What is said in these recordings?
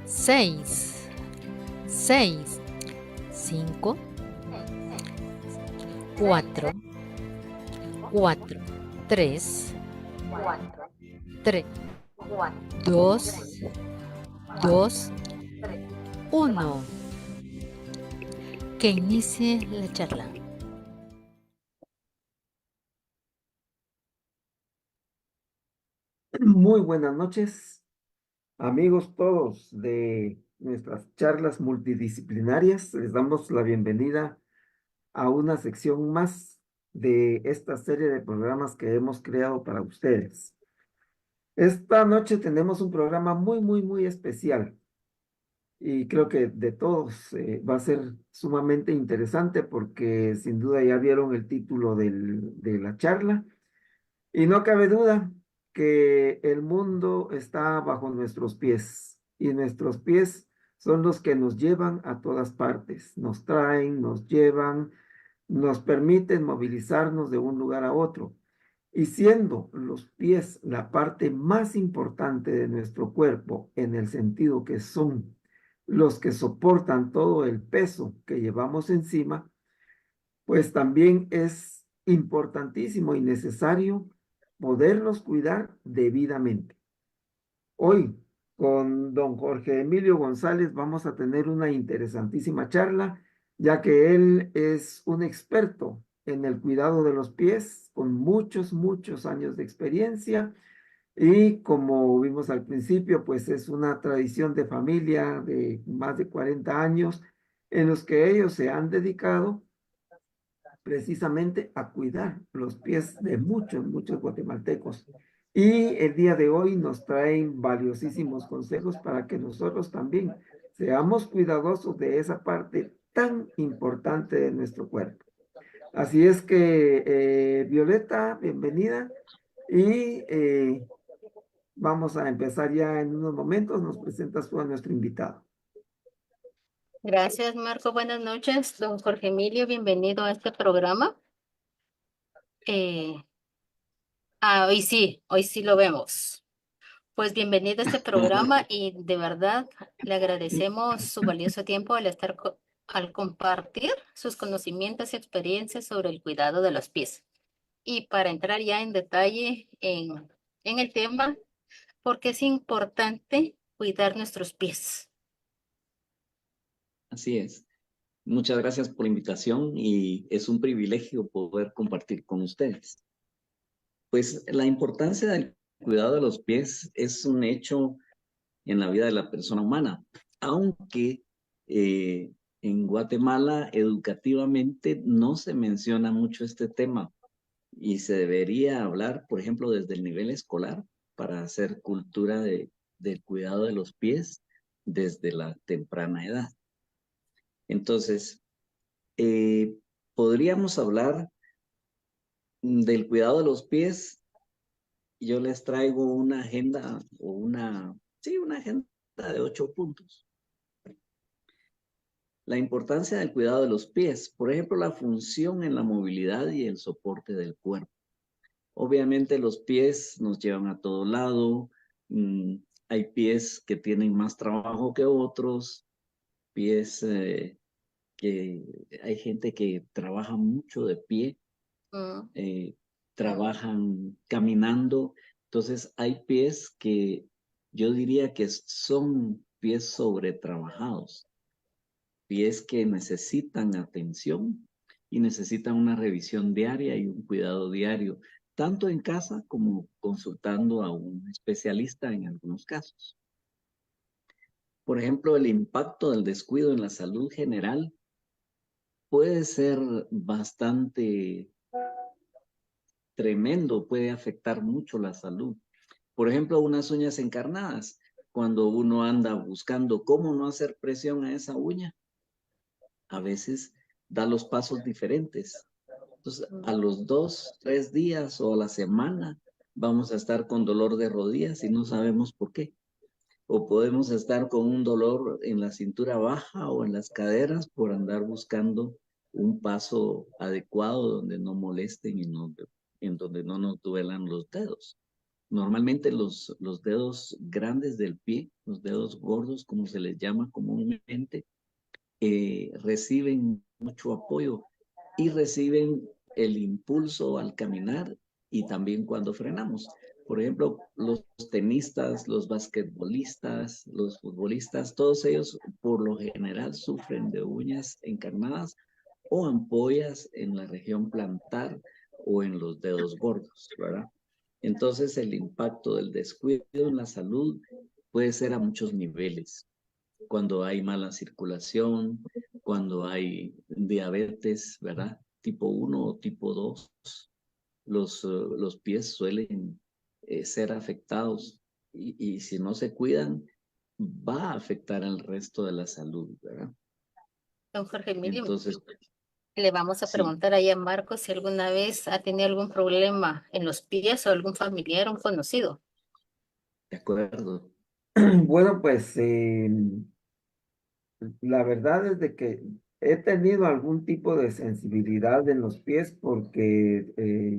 6, 6, 5, 4, 4, 3, 3, 2, 2, 1. Que inicie la charla. Muy buenas noches, amigos todos de nuestras charlas multidisciplinarias. Les damos la bienvenida a una sección más de esta serie de programas que hemos creado para ustedes. Esta noche tenemos un programa muy especial y creo que de todos va a ser sumamente interesante porque sin duda ya vieron el título de la charla. Y no cabe duda que el mundo está bajo nuestros pies y nuestros pies son los que nos llevan a todas partes, nos traen, nos llevan, nos permiten movilizarnos de un lugar a otro. Y siendo los pies la parte más importante de nuestro cuerpo, en el sentido que son los que soportan todo el peso que llevamos encima, pues también es importantísimo y necesario poderlos cuidar debidamente. Hoy, con don Jorge Emilio González, vamos a tener una interesantísima charla, ya que él es un experto en el cuidado de los pies, con muchos años de experiencia. Y como vimos al principio, pues es una tradición de familia de más de 40 años en los que ellos se han dedicado precisamente a cuidar los pies de muchos guatemaltecos. Y el día de hoy nos traen valiosísimos consejos para que nosotros también seamos cuidadosos de esa parte tan importante de nuestro cuerpo. Así es que, Violeta, bienvenida. Y vamos a empezar ya en unos momentos. Nos presentas tú a nuestro invitado. Gracias, Marco. Buenas noches, don Jorge Emilio. Bienvenido a este programa. Eh, hoy sí lo vemos. Pues bienvenido a este programa y de verdad le agradecemos su valioso tiempo al compartir sus conocimientos y experiencias sobre el cuidado de los pies. Y para entrar ya en detalle en el tema, ¿por qué es importante cuidar nuestros pies? Así es. Muchas gracias por la invitación y es un privilegio poder compartir con ustedes. Pues la importancia del cuidado de los pies es un hecho en la vida de la persona humana, aunque eh, en Guatemala educativamente no se menciona mucho este tema y se debería hablar, por ejemplo, desde el nivel escolar para hacer cultura del cuidado de los pies desde la temprana edad. Entonces, podríamos hablar del cuidado de los pies. Yo les traigo una agenda o una agenda de 8 puntos. La importancia del cuidado de los pies, por ejemplo, la función en la movilidad y el soporte del cuerpo. Obviamente los pies nos llevan a todo lado. Hay pies que tienen más trabajo que otros, pies que hay gente que trabaja mucho de pie, Mm, trabajan caminando. Entonces hay pies que yo diría que son pies sobretrabajados, pies que necesitan atención y necesitan una revisión diaria y un cuidado diario, tanto en casa como consultando a un especialista en algunos casos. Por ejemplo, el impacto del descuido en la salud general puede ser bastante tremendo, puede afectar mucho la salud. Por ejemplo, unas uñas encarnadas. Cuando uno anda buscando cómo no hacer presión a esa uña, a veces da los pasos diferentes. Entonces, a los 2, 3 días o a la semana vamos a estar con dolor de rodillas y no sabemos por qué. O podemos estar con un dolor en la cintura baja o en las caderas por andar buscando un paso adecuado donde no molesten y en donde no nos duelan los dedos. Normalmente los dedos grandes del pie, los dedos gordos, como se les llama comúnmente, reciben mucho apoyo y reciben el impulso al caminar y también cuando frenamos. Por ejemplo, los tenistas, los basquetbolistas, los futbolistas, todos ellos por lo general sufren de uñas encarnadas o ampollas en la región plantar o en los dedos gordos, ¿verdad? Entonces el impacto del descuido en la salud puede ser a muchos niveles. Cuando hay mala circulación, cuando hay diabetes, ¿verdad? Tipo 1 o tipo 2, los pies suelen ser afectados y si no se cuidan, va a afectar al resto de la salud, ¿verdad? Don Jorge Emilio, Entonces, le vamos a sí, preguntar ahí a Marcos si alguna vez ha tenido algún problema en los pies o algún familiar o un conocido. de acuerdo. Bueno, pues la verdad es de que he tenido algún tipo de sensibilidad en los pies porque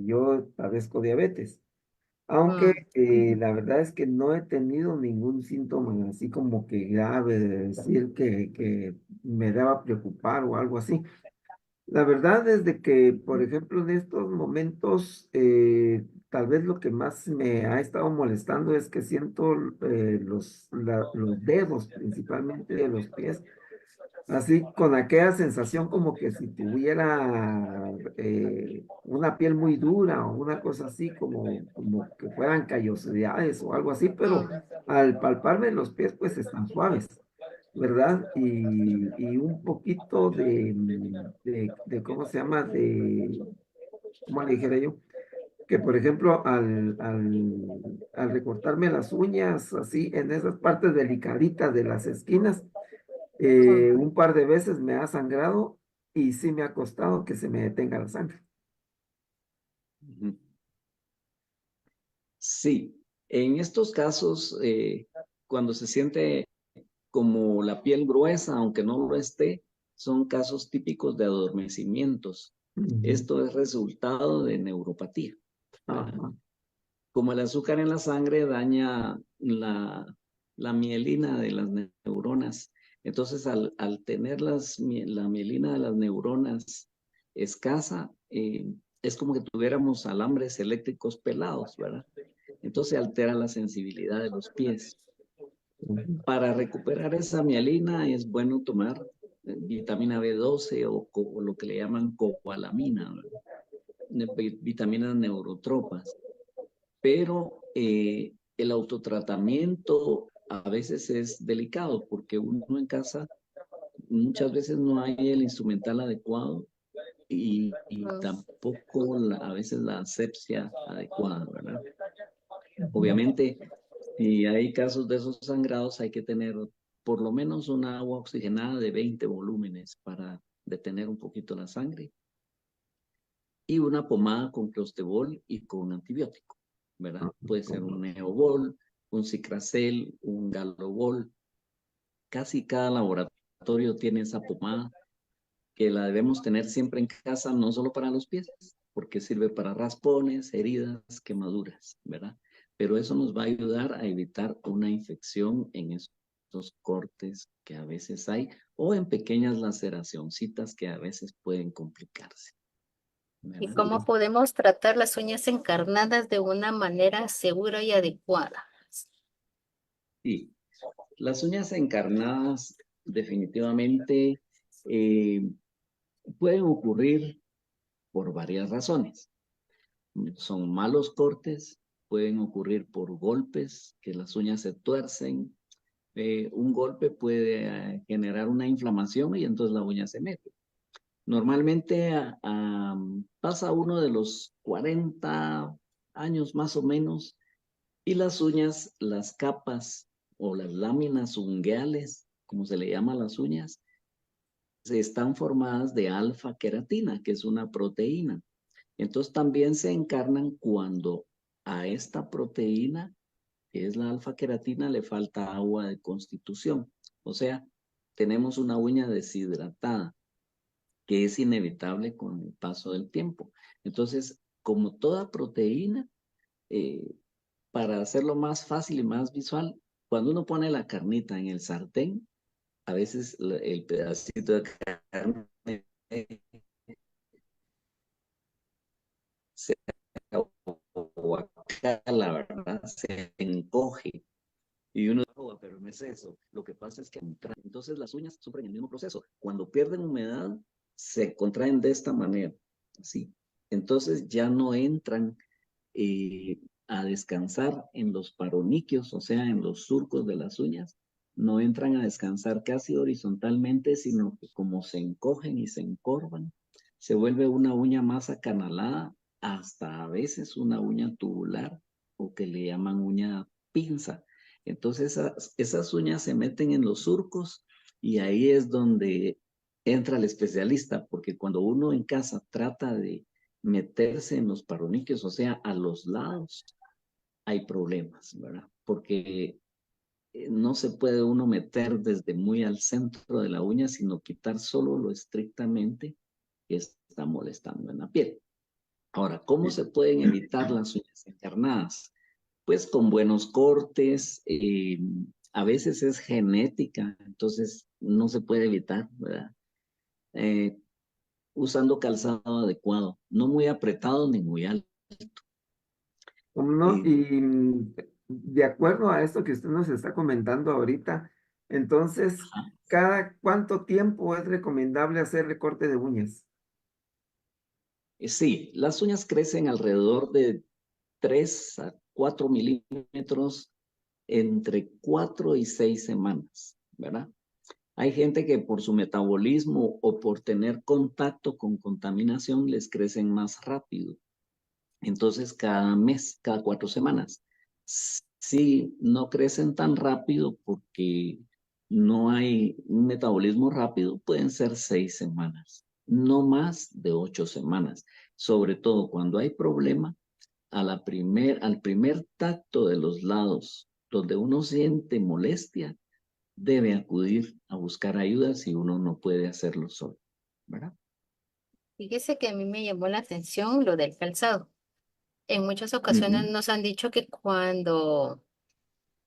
yo padezco diabetes. Aunque Mm, la verdad es que no he tenido ningún síntoma así como que grave de decir que me deba preocupar o algo así. La verdad es de que, por ejemplo, en estos momentos, tal vez lo que más me ha estado molestando es que siento los dedos, principalmente de los pies, así con aquella sensación como que si tuviera una piel muy dura o una cosa así, como que fueran callosidades o algo así, pero mm, al palparme los pies, pues están suaves, ¿verdad? Y un poquito de ¿cómo se llama? ¿Cómo le dijera yo? Que por ejemplo, al recortarme las uñas, así en esas partes delicaditas de las esquinas, mm. un par de veces me ha sangrado y sí me ha costado que se me detenga la sangre. Ujú. Sí, en estos casos, cuando se siente como la piel gruesa, aunque no lo esté, son casos típicos de adormecimientos. Ujú. Esto es resultado de neuropatía, ¿verdad? Ajá. Como el azúcar en la sangre daña la mielina de las neuronas. Entonces, al tener la mielina de las neuronas escasa, es como que tuviéramos alambres eléctricos pelados, ¿verdad? Entonces altera la sensibilidad de los pies. Ujú. Para recuperar esa mielina es bueno tomar vitamina B12 o lo que le llaman cobalamina, ¿verdad? Vitaminas neurotropas. Pero el autotratamiento a veces es delicado porque uno en casa muchas veces no hay el instrumental adecuado y Mm. tampoco a veces la asepsia adecuada, ¿verdad? Ujú. Obviamente, si hay casos de esos sangrados, hay que tener por lo menos una agua oxigenada de 20 volúmenes para detener un poquito la sangre y una pomada con clostebol y con antibiótico, ¿verdad? Ah, Puede ser un neobol, un cicracel, un galobol. Casi cada laboratorio tiene esa pomada que la debemos tener siempre en casa, no solo para los pies, porque sirve para raspones, heridas, quemaduras, ¿verdad? Pero eso nos va a ayudar a evitar una infección en esos cortes que a veces hay o en pequeñas laceracioncitas que a veces pueden complicarse, ¿Y ¿verdad? cómo podemos tratar las uñas encarnadas de una manera segura y adecuada? Sí, las uñas encarnadas definitivamente eh, pueden ocurrir por varias razones. Son malos cortes, pueden ocurrir por golpes, que las uñas se tuercen. Un golpe puede generar una inflamación y entonces la uña se mete. Normalmente pasa uno de los 40 años más o menos y las uñas, las capas o las láminas ungueales, como se le llama a las uñas, están formadas de alfa queratina, que es una proteína. Entonces también se encarnan cuando a esta proteína, que es la alfa queratina, le falta agua de constitución. O sea, tenemos una uña deshidratada, que es inevitable con el paso del tiempo. Entonces, como toda proteína, eh, para hacerlo más fácil y más visual, cuando uno pone la carnita en el sartén, a veces el pedacito de carne se la verdad, se encoge. Y uno dice, "Oh, pero no es eso. Lo que pasa es que entonces las uñas sufren el mismo proceso. Cuando pierden humedad, se contraen de esta manera, así. Entonces ya no entran a descansar en los paroniquios, o sea, en los surcos de las uñas. No entran a descansar casi horizontalmente, sino que como se encogen y se encorvan, se vuelve una uña más acanalada, hasta a veces una uña tubular, o que le llaman uña pinza. Entonces esas uñas se meten en los surcos y ahí es donde entra el especialista, porque cuando uno en casa trata de meterse en los paroniquios, o sea, a los lados, hay problemas, ¿verdad? Porque no se puede uno meter desde muy al centro de la uña, sino quitar solo lo estrictamente que está molestando en la piel. Ahora, ¿cómo se pueden evitar las uñas encarnadas? Pues con buenos cortes, a veces es genética, entonces no se puede evitar, ¿verdad? Eh, Usando calzado adecuado, no muy apretado ni muy alto. ¿Cómo no? Eh, Y de acuerdo a esto que usted nos está comentando ahorita, entonces, ¿cada cuánto tiempo es recomendable hacer recorte de uñas? sí, las uñas crecen alrededor de 3 a 4 milímetros entre 4 y 6 semanas, ¿verdad? Hay gente que por su metabolismo o por tener contacto con contaminación les crecen más rápido. Entonces, cada mes, cada 4 semanas. Sí, no crecen tan rápido porque no hay un metabolismo rápido, pueden ser 6 semanas, no más de 8 semanas. Sobre todo cuando hay problema, al primer tacto de los lados donde uno siente molestia, debe acudir a buscar ayuda si uno no puede hacerlo solo, ¿verdad? Fíjese que a mí me llamó la atención lo del calzado. En muchas ocasiones Ujú. nos han dicho que cuando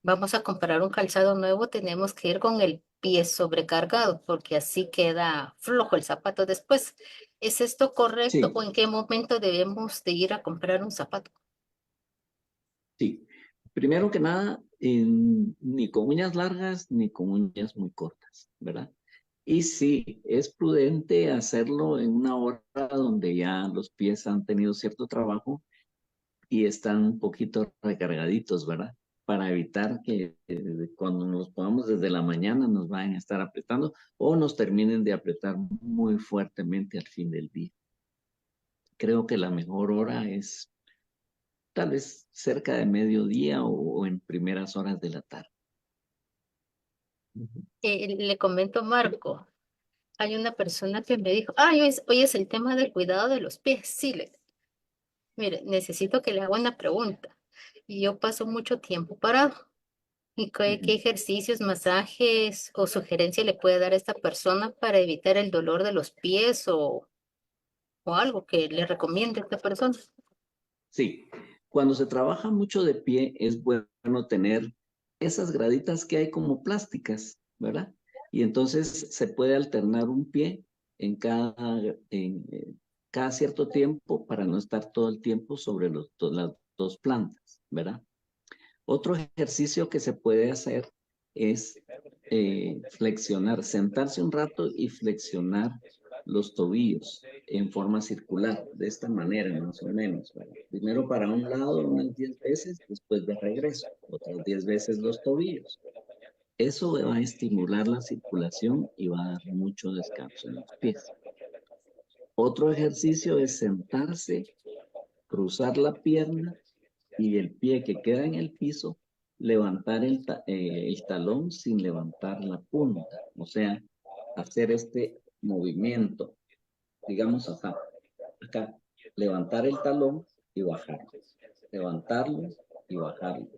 vamos a comprar un calzado nuevo tenemos que ir con el pie sobrecargado porque así queda flojo el zapato después. ¿Es esto correcto Sí, o en qué momento debemos de ir a comprar un zapato? sí. Primero que nada, ni con uñas largas ni con uñas muy cortas, ¿verdad? Y sí, es prudente hacerlo en una hora donde ya los pies han tenido cierto trabajo y están un poquito recargaditos, ¿verdad? Para evitar que cuando nos pongamos desde la mañana nos vayan a estar apretando o nos terminen de apretar muy fuertemente al fin del día. Creo que la mejor hora es tal vez cerca de mediodía o en primeras horas de la tarde. Le comento, Marco, hay una persona que me dijo, hoy es el tema del cuidado de los pies. Sí, mire, necesito que le haga una pregunta. Y yo paso mucho tiempo parado. ¿Y qué Ujú. ejercicios, masajes o sugerencia le puede dar a esta persona para evitar el dolor de los pies o algo que le recomiende a esta persona? Sí, cuando se trabaja mucho de pie es bueno tener esas graditas que hay como plásticas, ¿verdad? Y entonces se puede alternar un pie en cada cierto tiempo para no estar todo el tiempo sobre las dos plantas, ¿verdad? Otro ejercicio que se puede hacer es flexionar, sentarse un rato y flexionar los tobillos en forma circular, de esta manera más o menos. ¿Verdad? Primero para un lado unas 10 veces, después de regreso, otras 10 veces los tobillos. Eso va a estimular la circulación y va a dar mucho descanso en los pies. Otro ejercicio es sentarse, cruzar la pierna y el pie que queda en el piso, levantar el talón sin levantar la punta. O sea, hacer este movimiento, digamos acá, levantar el talón y bajarlo, levantarlo y bajarlo.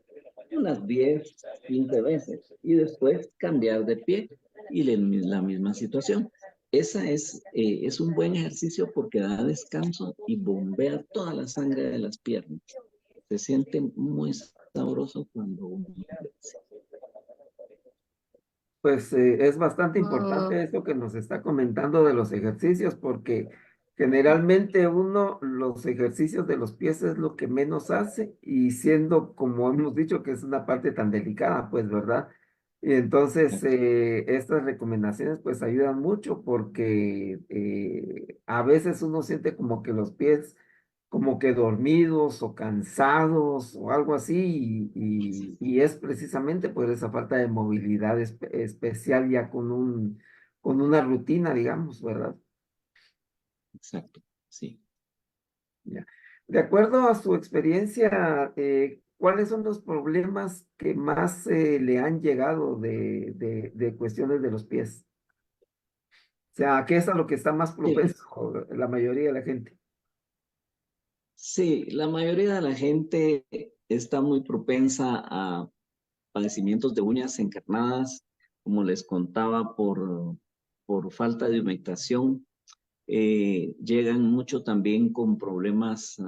Unas 10, 15 veces y después cambiar de pie y la misma situación. Esa es un buen ejercicio porque da descanso y bombea toda la sangre de las piernas. Se siente muy sabroso cuando uno crece. Pues es bastante importante Mm, esto que nos está comentando de los ejercicios, porque generalmente uno los ejercicios de los pies es lo que menos hace y siendo, como hemos dicho, que es una parte tan delicada, pues, ¿verdad? Y entonces estas recomendaciones pues ayudan mucho porque a veces uno siente como que los pies como que dormidos o cansados o algo así, y es precisamente por esa falta de movilidad especial ya con una rutina, digamos, ¿verdad? Exacto, sí. Ya. De acuerdo a su experiencia, ¿cuáles son los problemas que más le han llegado de cuestiones de los pies? O sea, ¿qué es a lo que está más Sí, propenso la mayoría de la gente? sí, la mayoría de la gente está muy propensa a padecimientos de uñas encarnadas, como les contaba, por falta de humectación. Llegan mucho también con problemas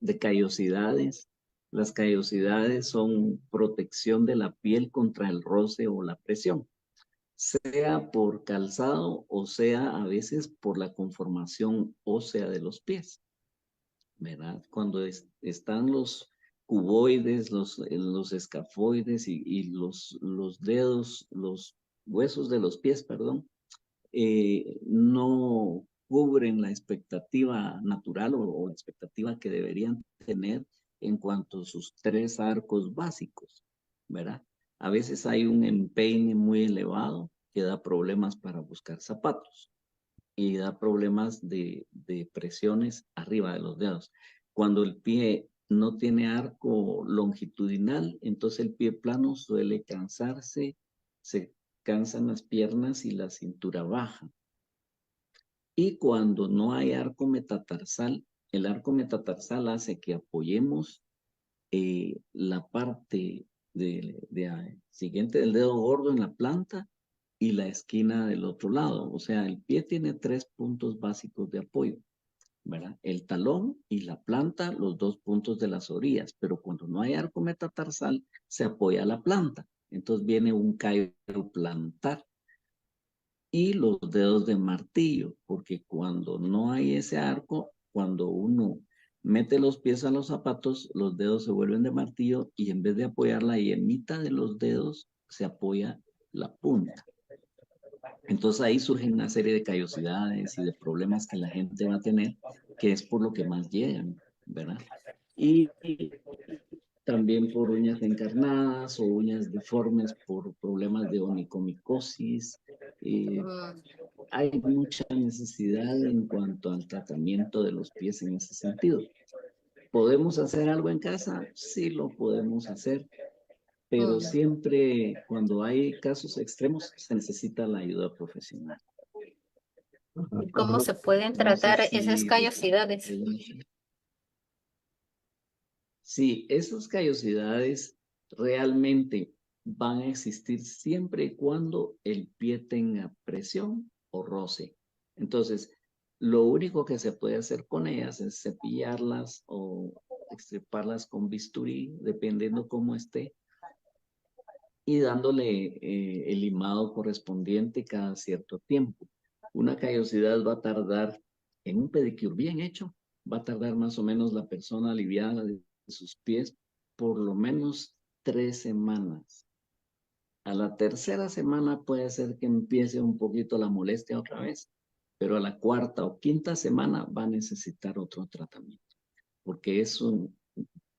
de callosidades. Las callosidades son protección de la piel contra el roce o la presión, sea por calzado o sea a veces por la conformación ósea de los pies, ¿verdad? Cuando están los cuboides, los escafoides y los dedos, los huesos de los pies, perdón, no cubren la expectativa natural o la expectativa que deberían tener en cuanto a sus tres arcos básicos, ¿verdad? A veces hay un empeine muy elevado que da problemas para buscar zapatos y da problemas de presiones arriba de los dedos. Cuando el pie no tiene arco longitudinal, entonces el pie plano suele cansarse, se cansan las piernas y la cintura baja. Y cuando no hay arco metatarsal, el arco metatarsal hace que apoyemos la parte siguiente del dedo gordo en la planta y la esquina del otro lado. O sea, el pie tiene tres puntos básicos de apoyo, ¿verdad? El talón y la planta, los dos puntos de las orillas. Pero cuando no hay arco metatarsal, se apoya la planta. Entonces viene un callo plantar y los dedos de martillo, porque cuando no hay ese arco, cuando uno mete los pies a los zapatos, los dedos se vuelven de martillo y en vez de apoyar la yemita de los dedos, se apoya la punta. Entonces ahí surgen una serie de callosidades y de problemas que la gente va a tener, que es por lo que más llegan, ¿verdad? Y también por uñas encarnadas o uñas deformes por problemas de onicomicosis. mm, Hay mucha necesidad en cuanto al tratamiento de los pies en ese sentido. ¿Podemos hacer algo en casa? Sí, lo podemos hacer, pero mm. siempre cuando hay casos extremos se necesita la ayuda profesional. Ajá, ¿Y cómo ajá. se pueden No sé tratar esas si callosidades? sí, esas callosidades realmente van a existir siempre y cuando el pie tenga presión o roce. Entonces, lo único que se puede hacer con ellas es cepillarlas o extirparlas con bisturí, dependiendo cómo esté, y dándole el limado correspondiente cada cierto tiempo. Una callosidad va a tardar, en un pedicure bien hecho, va a tardar más o menos la persona aliviada de sus pies por lo menos 3 semanas. A la tercera semana puede ser que empiece un poquito la molestia otra vez, pero a la cuarta o quinta semana va a necesitar otro tratamiento, porque es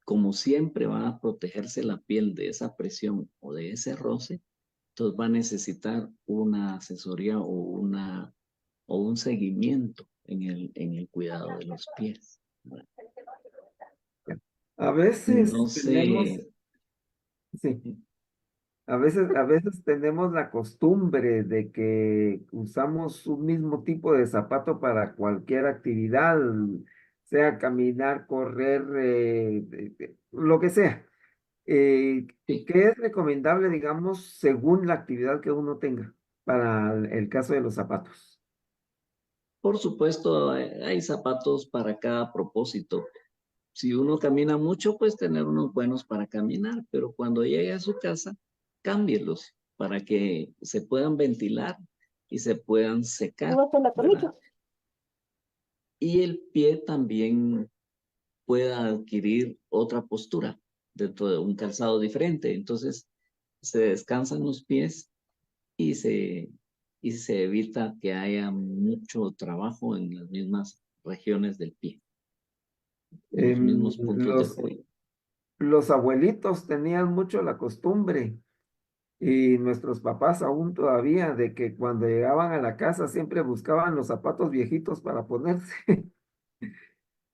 como siempre va a protegerse la piel de esa presión o de ese roce, entonces va a necesitar una asesoría o un seguimiento en el cuidado de los pies. A veces No tenemos, sé, sí. A veces tenemos la costumbre de que usamos un mismo tipo de zapato para cualquier actividad, sea caminar, correr, lo que sea. sí, ¿Qué es recomendable, digamos, según la actividad que uno tenga para el caso de los zapatos? por supuesto, hay zapatos para cada propósito. Si uno camina mucho, pues tener unos buenos para caminar, pero cuando llegue a su casa, cámbielos para que se puedan ventilar y se puedan secar, ¿verdad? Y el pie también pueda adquirir otra postura dentro de un calzado diferente. Entonces, se descansan los pies y se evita que haya mucho trabajo en las mismas regiones del pie, en los Em, mismos puntos de apoyo. los abuelitos tenían mucho la costumbre y nuestros papás aún todavía de que cuando llegaban a la casa siempre buscaban los zapatos viejitos para ponerse,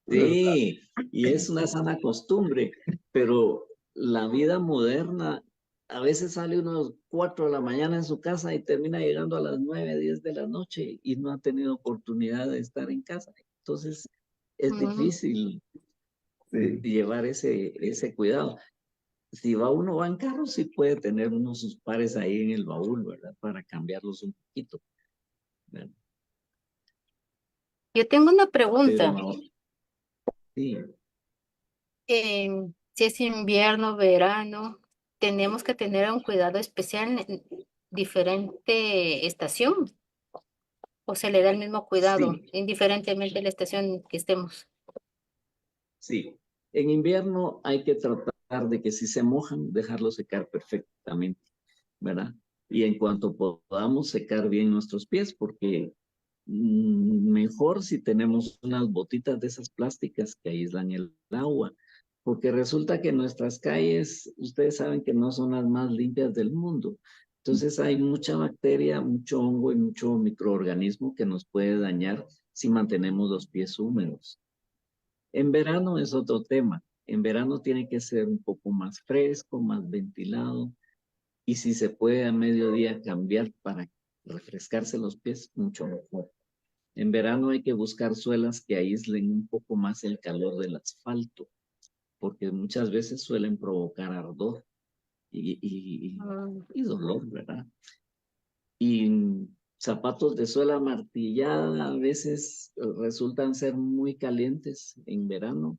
¿verdad? Sí, y es una sana costumbre, pero la vida moderna a veces sale unos 4 de la mañana en su casa y termina llegando a las 9, 10 de la noche y no ha tenido oportunidad de estar en casa. Entonces es Mm, difícil Sí. llevar ese cuidado. Si va en carro, sí puede tener uno sus pares ahí en el baúl, ¿verdad? Para cambiarlos un poquito, ¿verdad? Yo tengo una Pero pregunta. sí, Si es invierno, verano, ¿tenemos que tener un cuidado especial en diferente estación o se le da el mismo cuidado sí. indiferentemente de la estación que estemos? Sí, en invierno hay que tratar de que si se mojan, dejarlo secar perfectamente, ¿verdad? Y en cuanto podamos secar bien nuestros pies, porque mejor si tenemos unas botitas de esas plásticas que aíslan el agua, porque resulta que nuestras calles, ustedes saben que no son las más limpias del mundo. Entonces hay mucha bacteria, mucho hongo y mucho microorganismo que nos puede dañar si mantenemos los pies húmedos. En verano es otro tema. En verano tiene que ser un poco más fresco, más ventilado. Y si se puede a mediodía cambiar para refrescarse los pies, mucho mejor. En verano hay que buscar suelas que aíslen un poco más el calor del asfalto, porque muchas veces suelen provocar ardor y, y- Mm, y dolor, ¿verdad? Y zapatos de suela martillada a veces resultan ser muy calientes en verano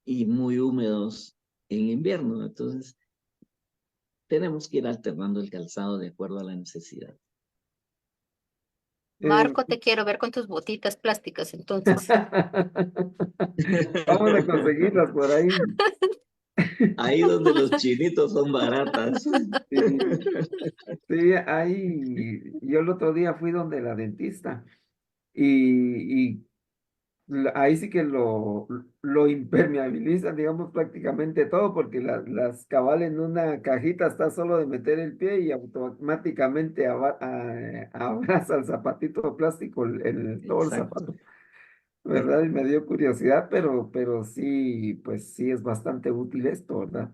y muy húmedos en invierno. Entonces, tenemos que ir alternando el calzado de acuerdo a la necesidad. Eh, Marco, te quiero ver con tus botitas plásticas, entonces. Vamos a conseguirlas por ahí. Ahí donde los chinitos son baratas. Sí, sí, ahí, yo el otro día fui donde la dentista y ahí sí que lo impermeabilizan, digamos, prácticamente todo, porque las cabal en una cajita está solo de meter el pie y automáticamente abraza el zapatito plástico, todo el Exacto. zapato, ¿verdad? Y me dio curiosidad, pero sí, pues sí es bastante útil esto, ¿verdad?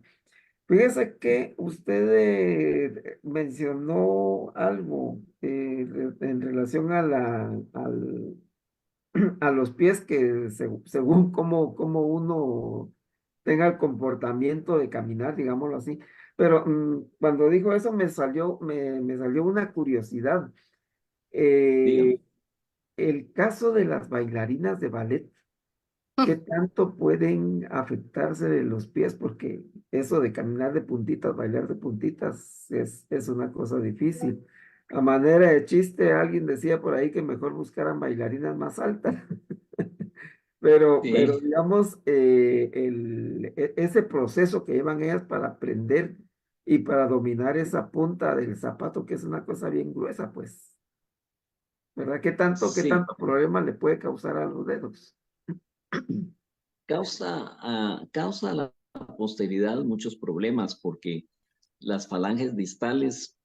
Fíjese que usted mencionó algo en relación a los pies que según cómo uno tenga el comportamiento de caminar, digámoslo así. Pero cuando dijo eso me salió una curiosidad. Dígame. Eh, el caso de las bailarinas de ballet. ¿Qué tanto pueden afectarse de los pies? Porque eso de caminar de puntitas, bailar de puntitas, es una cosa difícil. A manera de chiste, alguien decía por ahí que mejor buscaran bailarinas más altas. Pero Sí, digamos, ese proceso que llevan ellas para aprender y para dominar esa punta del zapato, que es una cosa bien gruesa, pues, ¿verdad? Qué sí. tanto problema le puede causar a los dedos? Causa a la posteridad muchos problemas porque las falanges distales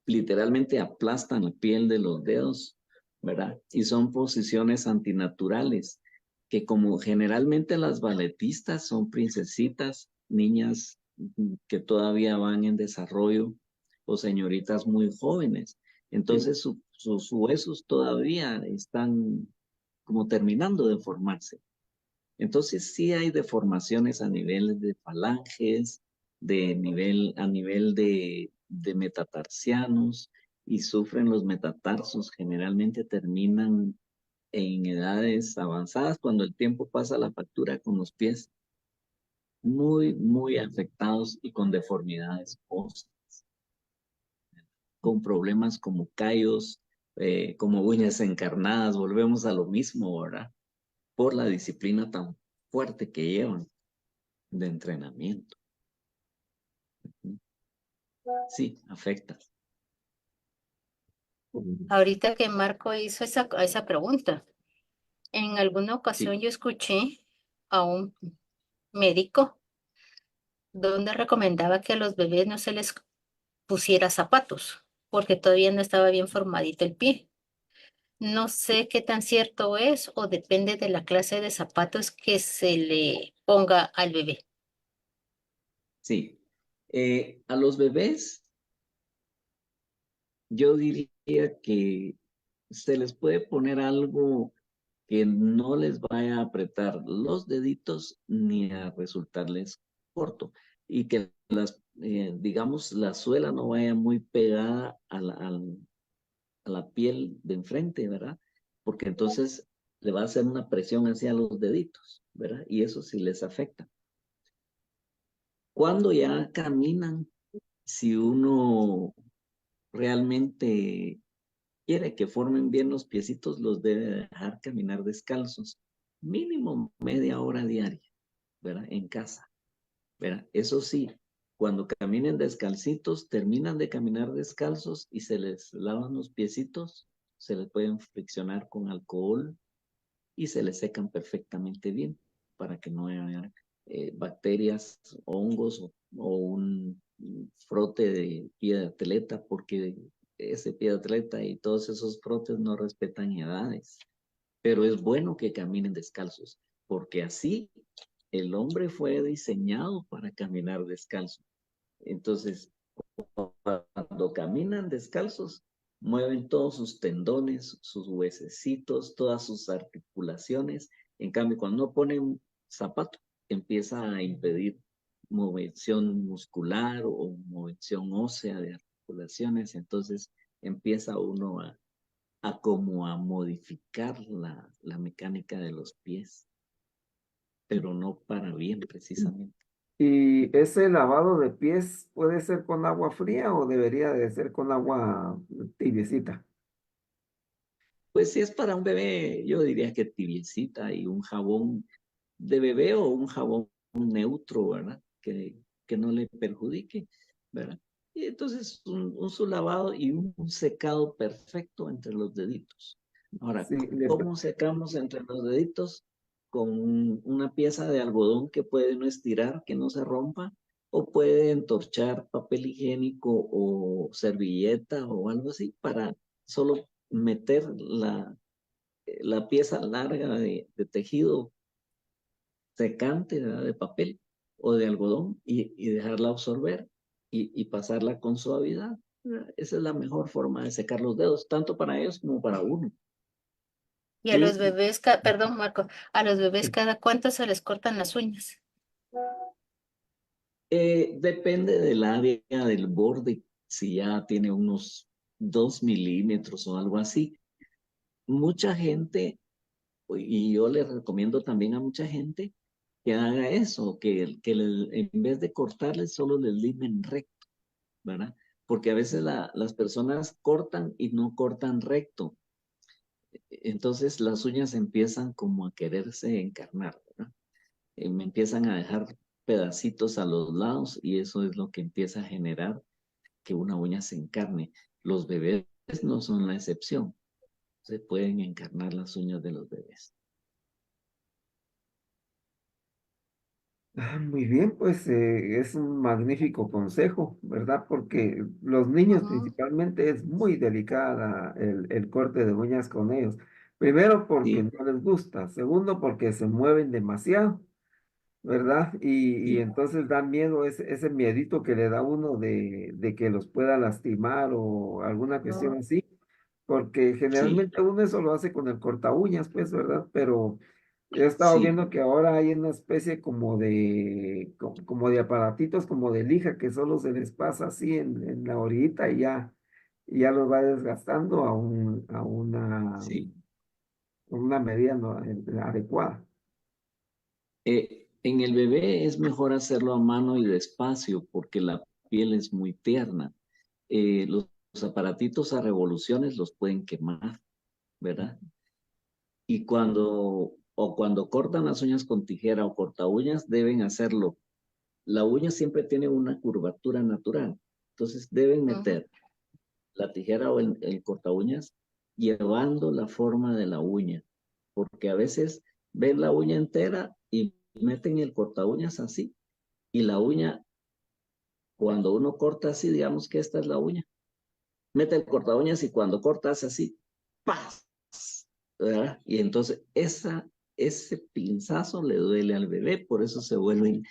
literalmente aplastan la piel de los dedos, ¿verdad? Y son posiciones antinaturales, que como generalmente las balletistas son princesitas, niñas que todavía van en desarrollo o señoritas muy jóvenes. Sí, Entonces sus huesos todavía están como terminando de formarse. Entonces sí hay deformaciones a nivel de falanges, a nivel de metatarsianos y sufren los metatarsos, generalmente terminan en edades avanzadas, cuando el tiempo pasa la factura con los pies muy, muy afectados y con deformidades óseas, con problemas como callos, como uñas encarnadas, volvemos a lo mismo, ¿verdad? Por la disciplina tan fuerte que llevan de entrenamiento. Sí, afecta. Ahorita que Marco hizo esa pregunta, en alguna ocasión Sí, yo escuché a un médico donde recomendaba que a los bebés no se les pusiera zapatos porque todavía no estaba bien formadito el pie. No sé qué tan cierto es o depende de la clase de zapatos que se le ponga al bebé. sí. A los bebés, yo diría que se les puede poner algo que no les vaya a apretar los deditos ni a resultarles corto y que digamos, la suela no vaya muy pegada a la piel de enfrente, ¿verdad? Porque entonces le va a hacer una presión hacia los deditos, ¿verdad? Y eso sí les afecta. Cuando ya caminan, si uno realmente quiere que formen bien los piecitos, los debe dejar caminar descalzos, mínimo media hora diaria, ¿verdad? En casa, ¿verdad? Eso sí, cuando caminen descalcitos, terminan de caminar descalzos y se les lavan los piecitos, se les pueden friccionar con alcohol y se les secan perfectamente bien para que no haya bacterias, hongos o un frote de pie de atleta, porque ese pie de atleta y todos esos frotes no respetan edades. Pero es bueno que caminen descalzos, porque así el hombre fue diseñado para caminar descalzo. Entonces, cuando caminan descalzos, mueven todos sus tendones, sus huesecitos, todas sus articulaciones. En cambio, cuando no ponen zapato, empieza a impedir movilización muscular o movilización ósea de articulaciones. Entonces, empieza uno como a modificar la mecánica de los pies, pero no para bien precisamente. ¿Y ese lavado de pies puede ser con agua fría o debería de ser con agua tibiecita? Pues si es para un bebé, yo diría que tibiecita y un jabón de bebé o un jabón neutro, ¿verdad? Que no le perjudique, ¿verdad? Y entonces un su lavado y un secado perfecto entre los deditos. Ahora, Sí, ¿cómo secamos entre los deditos? Con una pieza de algodón que puede no estirar, que no se rompa, o puede entorchar papel higiénico o servilleta o algo así para solo meter la pieza larga de tejido secante, ¿verdad? De papel o de algodón y dejarla absorber y pasarla con suavidad. ¿Verdad? Esa es la mejor forma de secar los dedos, tanto para ellos como para uno. Y a los sí, bebés, perdón, Marco, a los bebés cada cuánto se les cortan las uñas. Depende del área del borde, si ya tiene unos 2 milímetros o algo así. Mucha gente, y yo les recomiendo también a mucha gente que haga eso, en vez de cortarles, solo les limen recto, ¿verdad? Porque a veces las personas cortan y no cortan recto. Entonces las uñas empiezan como a quererse encarnar, ¿verdad? Me empiezan a dejar pedacitos a los lados y eso es lo que empieza a generar que una uña se encarne. Los bebés no son la excepción. Se pueden encarnar las uñas de los bebés. Muy bien, pues es un magnífico consejo, ¿verdad? Porque los niños Ujú. principalmente es muy delicada el corte de uñas con ellos. Primero porque Sí, no les gusta, segundo porque se mueven demasiado, ¿verdad? Y sí, entonces da miedo ese miedito que le da uno de que los pueda lastimar o alguna cuestión así, porque sí, generalmente uno eso lo hace con el corta uñas, pues, ¿verdad? Pero he estado sí, viendo que ahora hay una especie como de aparatitos, como de lija, que solo se les pasa así en la orillita y ya los va desgastando a una sí. una medida adecuada. En el bebé es mejor hacerlo a mano y despacio porque la piel es muy tierna. Los aparatitos a revoluciones los pueden quemar, ¿verdad? Y cuando cortan las uñas con tijera o corta uñas, deben hacerlo. La uña siempre tiene una curvatura natural. Entonces deben meter la tijera o el corta uñas llevando la forma de la uña. Porque a veces ven la uña entera y meten el corta uñas así. Y la uña, cuando uno corta así, digamos que esta es la uña. Mete el corta uñas y cuando cortas así, ¡paz! ¿Verdad? Y entonces ese pinzazo le duele al bebé, por eso se vuelven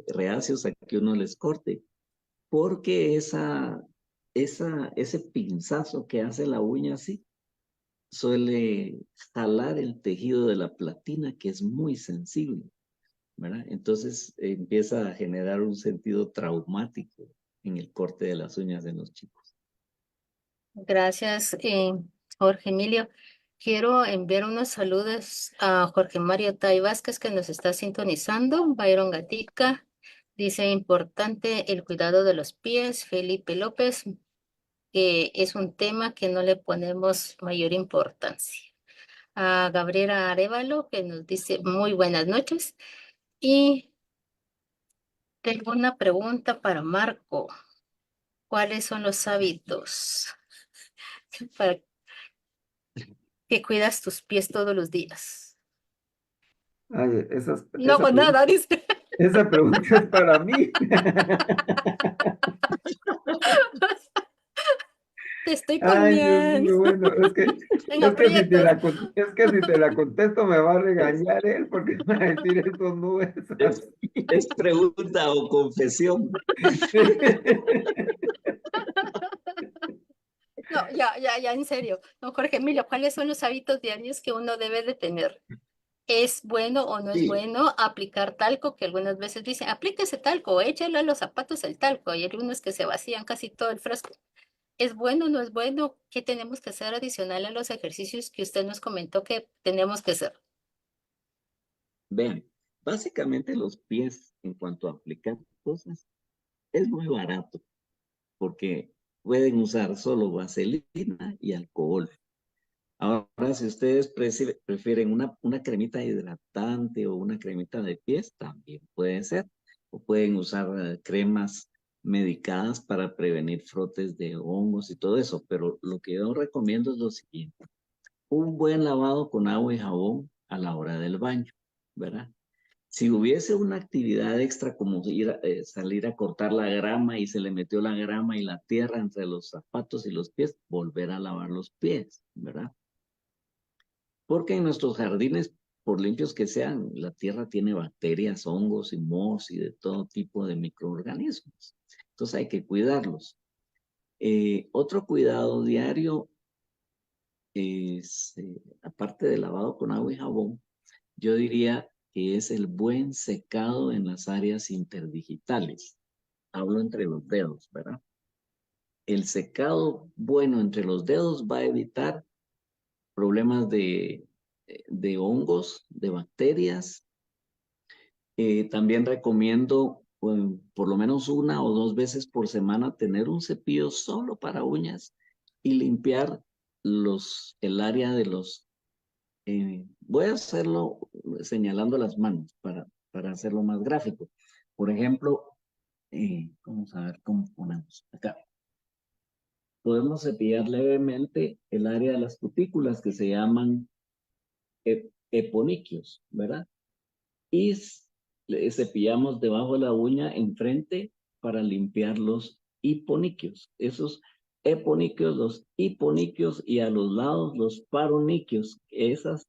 reacios a que uno les corte, porque ese pinzazo que hace la uña así suele jalar el tejido de la platina, que es muy sensible, ¿verdad? Entonces empieza a generar un sentido traumático en el corte de las uñas de los chicos. Gracias, Jorge Emilio. Quiero enviar unos saludos a Jorge Mario Tai Vázquez, que nos está sintonizando. Byron Gatica dice: importante el cuidado de los pies. Felipe López, que es un tema que no le ponemos mayor importancia. A Gabriela Arevalo, que nos dice muy buenas noches. Y tengo una pregunta para Marco. ¿Cuáles son los hábitos para que cuidas tus pies todos los días? Ay, No hago nada, dice. esa pregunta es para mí. Te estoy Ay, Dios comiendo. mío, bueno, es que En es que si te la contesto me va a regañar él porque me va a decir eso no es así. Es pregunta o confesión. No, ya, en serio. No, Jorge Emilio, ¿cuáles son los hábitos diarios que uno debe de tener? ¿Es bueno o no es Sí, bueno aplicar talco? Que algunas veces dicen, aplíquese talco, o échale a los zapatos el talco. Y hay algunos que se vacían casi todo el frasco. ¿Es bueno o no es bueno? ¿Qué tenemos que hacer adicional a los ejercicios que usted nos comentó que tenemos que hacer? vean, básicamente los pies en cuanto a aplicar cosas es muy barato porque pueden usar solo vaselina y alcohol. Ahora, si ustedes prefieren una cremita hidratante o una cremita de pies, también puede ser. O pueden usar cremas medicadas para prevenir frotes de hongos y todo eso. Pero lo que yo recomiendo es lo siguiente: un buen lavado con agua y jabón a la hora del baño, ¿verdad? Si hubiese una actividad extra como salir a cortar la grama y se le metió la grama y la tierra entre los zapatos y los pies, volver a lavar los pies, ¿verdad? Porque en nuestros jardines, por limpios que sean, la tierra tiene bacterias, hongos y mohos y de todo tipo de microorganismos. Entonces hay que cuidarlos. Otro cuidado diario es, aparte del lavado con agua y jabón, yo diría que es el buen secado en las áreas interdigitales. Hablo entre los dedos, ¿verdad? El secado bueno entre los dedos va a evitar problemas de hongos, de bacterias. También recomiendo por lo menos 1 o 2 veces por semana tener un cepillo solo para uñas y limpiar el área de los... voy a hacerlo señalando las manos para hacerlo más gráfico. Por ejemplo, vamos a ver cómo ponemos acá. Podemos cepillar levemente el área de las cutículas que se llaman eponiquios, ¿verdad? Y le cepillamos debajo de la uña enfrente para limpiar los hiponiquios. Esos eponiquios, los hiponiquios y a los lados los paroniquios. Esas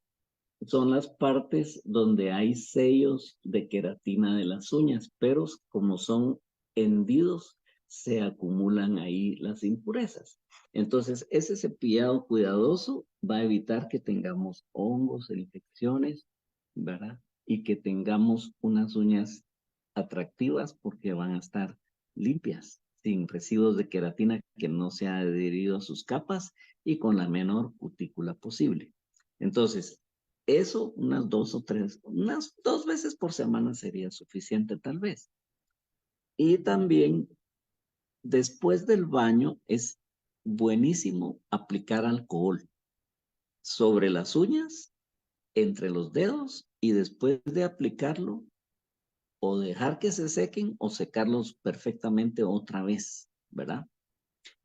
son las partes donde hay sellos de queratina de las uñas, pero como son hendidos, se acumulan ahí las impurezas. Entonces, ese cepillado cuidadoso va a evitar que tengamos hongos e infecciones, ¿verdad? Y que tengamos unas uñas atractivas porque van a estar limpias, sin residuos de queratina que no se ha adherido a sus capas y con la menor cutícula posible. Entonces, eso unas 2 veces por semana sería suficiente tal vez. Y también después del baño es buenísimo aplicar alcohol sobre las uñas, entre los dedos, y después de aplicarlo, o dejar que se sequen o secarlos perfectamente otra vez, ¿verdad?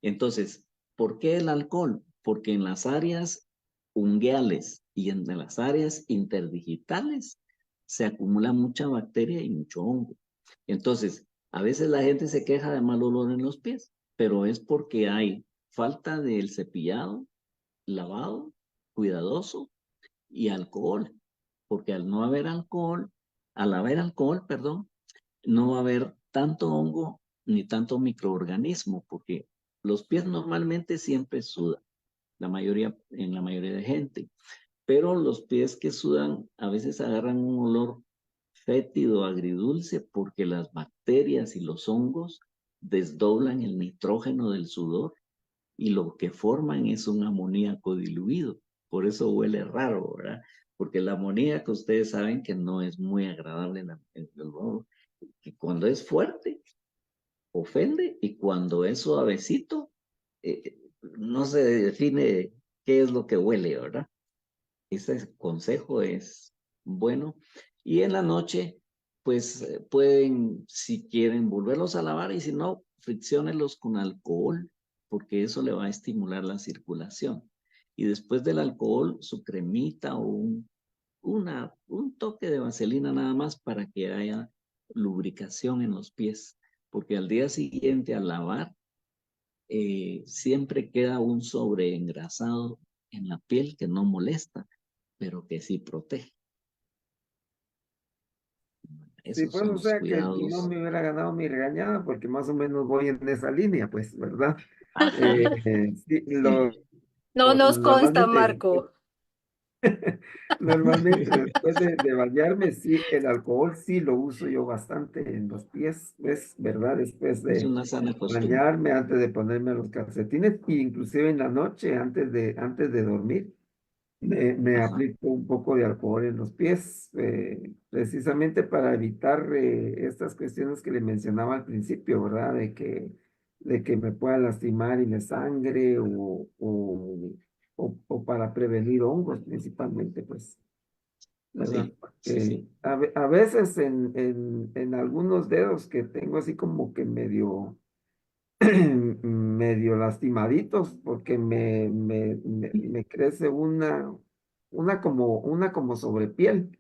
Entonces, ¿por qué el alcohol? Porque en las áreas ungueales y en las áreas interdigitales se acumula mucha bacteria y mucho hongo. Entonces, a veces la gente se queja de mal olor en los pies, pero es porque hay falta del cepillado, lavado, cuidadoso y alcohol. Porque al haber alcohol, perdón, no va a haber tanto hongo ni tanto microorganismo, porque los pies normalmente siempre sudan, en la mayoría de gente, pero los pies que sudan a veces agarran un olor fétido, agridulce, porque las bacterias y los hongos desdoblan el nitrógeno del sudor y lo que forman es un amoníaco diluido. Por eso huele raro, ¿verdad? Porque el amoníaco ustedes saben que no es muy agradable en el olor, que cuando es fuerte ofende y cuando es suavecito no se define qué es lo que huele, ¿verdad? Ese consejo es bueno. Y en la noche, pues pueden, si quieren, volverlos a lavar y si no, fricciónenlos con alcohol, porque eso le va a estimular la circulación. Y después del alcohol, su cremita o un toque de vaselina nada más para que haya lubricación en los pies, porque al día siguiente al lavar siempre queda un sobreengrasado en la piel que no molesta, pero que sí protege. Sí, Esos pues son o los sea que no cuidados. me hubiera ganado mi regañada porque más o menos voy en esa línea, pues, ¿verdad? Ajá, Sí, sí, No nos consta, normalmente, Marco. normalmente después de bañarme, sí, el alcohol sí lo uso yo bastante en los pies, pues, ¿verdad? Después es de una sana costumbre. bañarme, antes de ponerme los calcetines, e inclusive en la noche, antes de dormir. Me Ajá, aplico un poco de alcohol en los pies, precisamente para evitar estas cuestiones que le mencionaba al principio, ¿verdad? De que me pueda lastimar y me sangre o para prevenir hongos principalmente, pues, ¿verdad? sí, sí, Porque sí. a veces en algunos dedos que tengo así como que medio medio lastimaditos porque me crece una como sobrepiel,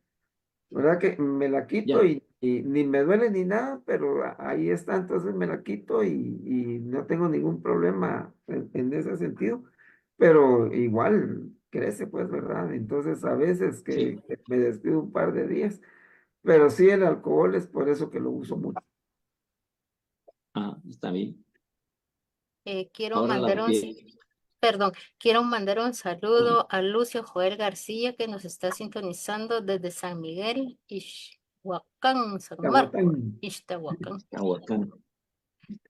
¿verdad? Que me la quito Ya, y ni me duele ni nada, pero ahí está, entonces me la quito y no tengo ningún problema en ese sentido, pero igual crece, pues, ¿verdad? Entonces a veces sí. que me despido un par de días, pero sí el alcohol es por eso que lo uso mucho. Ah, está bien. Quiero Ahora mandar la un, piel. perdón, quiero mandar un saludo a Lucio Joel García que nos está sintonizando desde San Miguel, Ixhuacán, San Marcos, Aguantan. Ixtahuacán, Aguacán.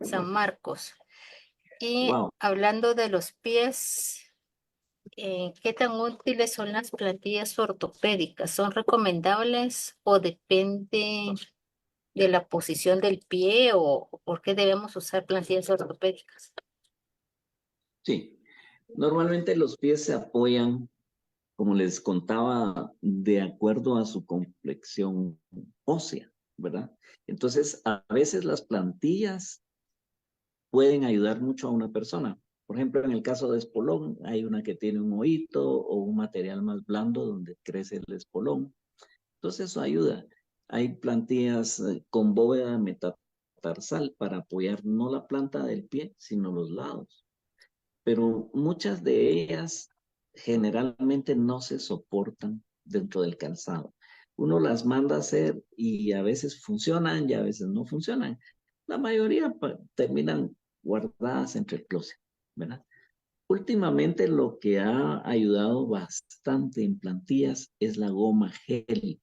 San Marcos. Y Wow. hablando de los pies, ¿qué tan útiles son las plantillas ortopédicas? ¿Son recomendables o depende de la posición del pie o por qué debemos usar plantillas ortopédicas? Sí. Normalmente los pies se apoyan, como les contaba, de acuerdo a su complexión ósea, ¿verdad? Entonces, a veces las plantillas pueden ayudar mucho a una persona. Por ejemplo, en el caso de espolón, hay una que tiene un mohito o un material más blando donde crece el espolón. Entonces, eso ayuda. Hay plantillas con bóveda metatarsal para apoyar no la planta del pie, sino los lados. Pero muchas de ellas generalmente no se soportan dentro del calzado. Uno las manda a hacer y a veces funcionan y a veces no funcionan. La mayoría terminan guardadas entre el closet, ¿verdad? Últimamente lo que ha ayudado bastante en plantillas es la goma gel.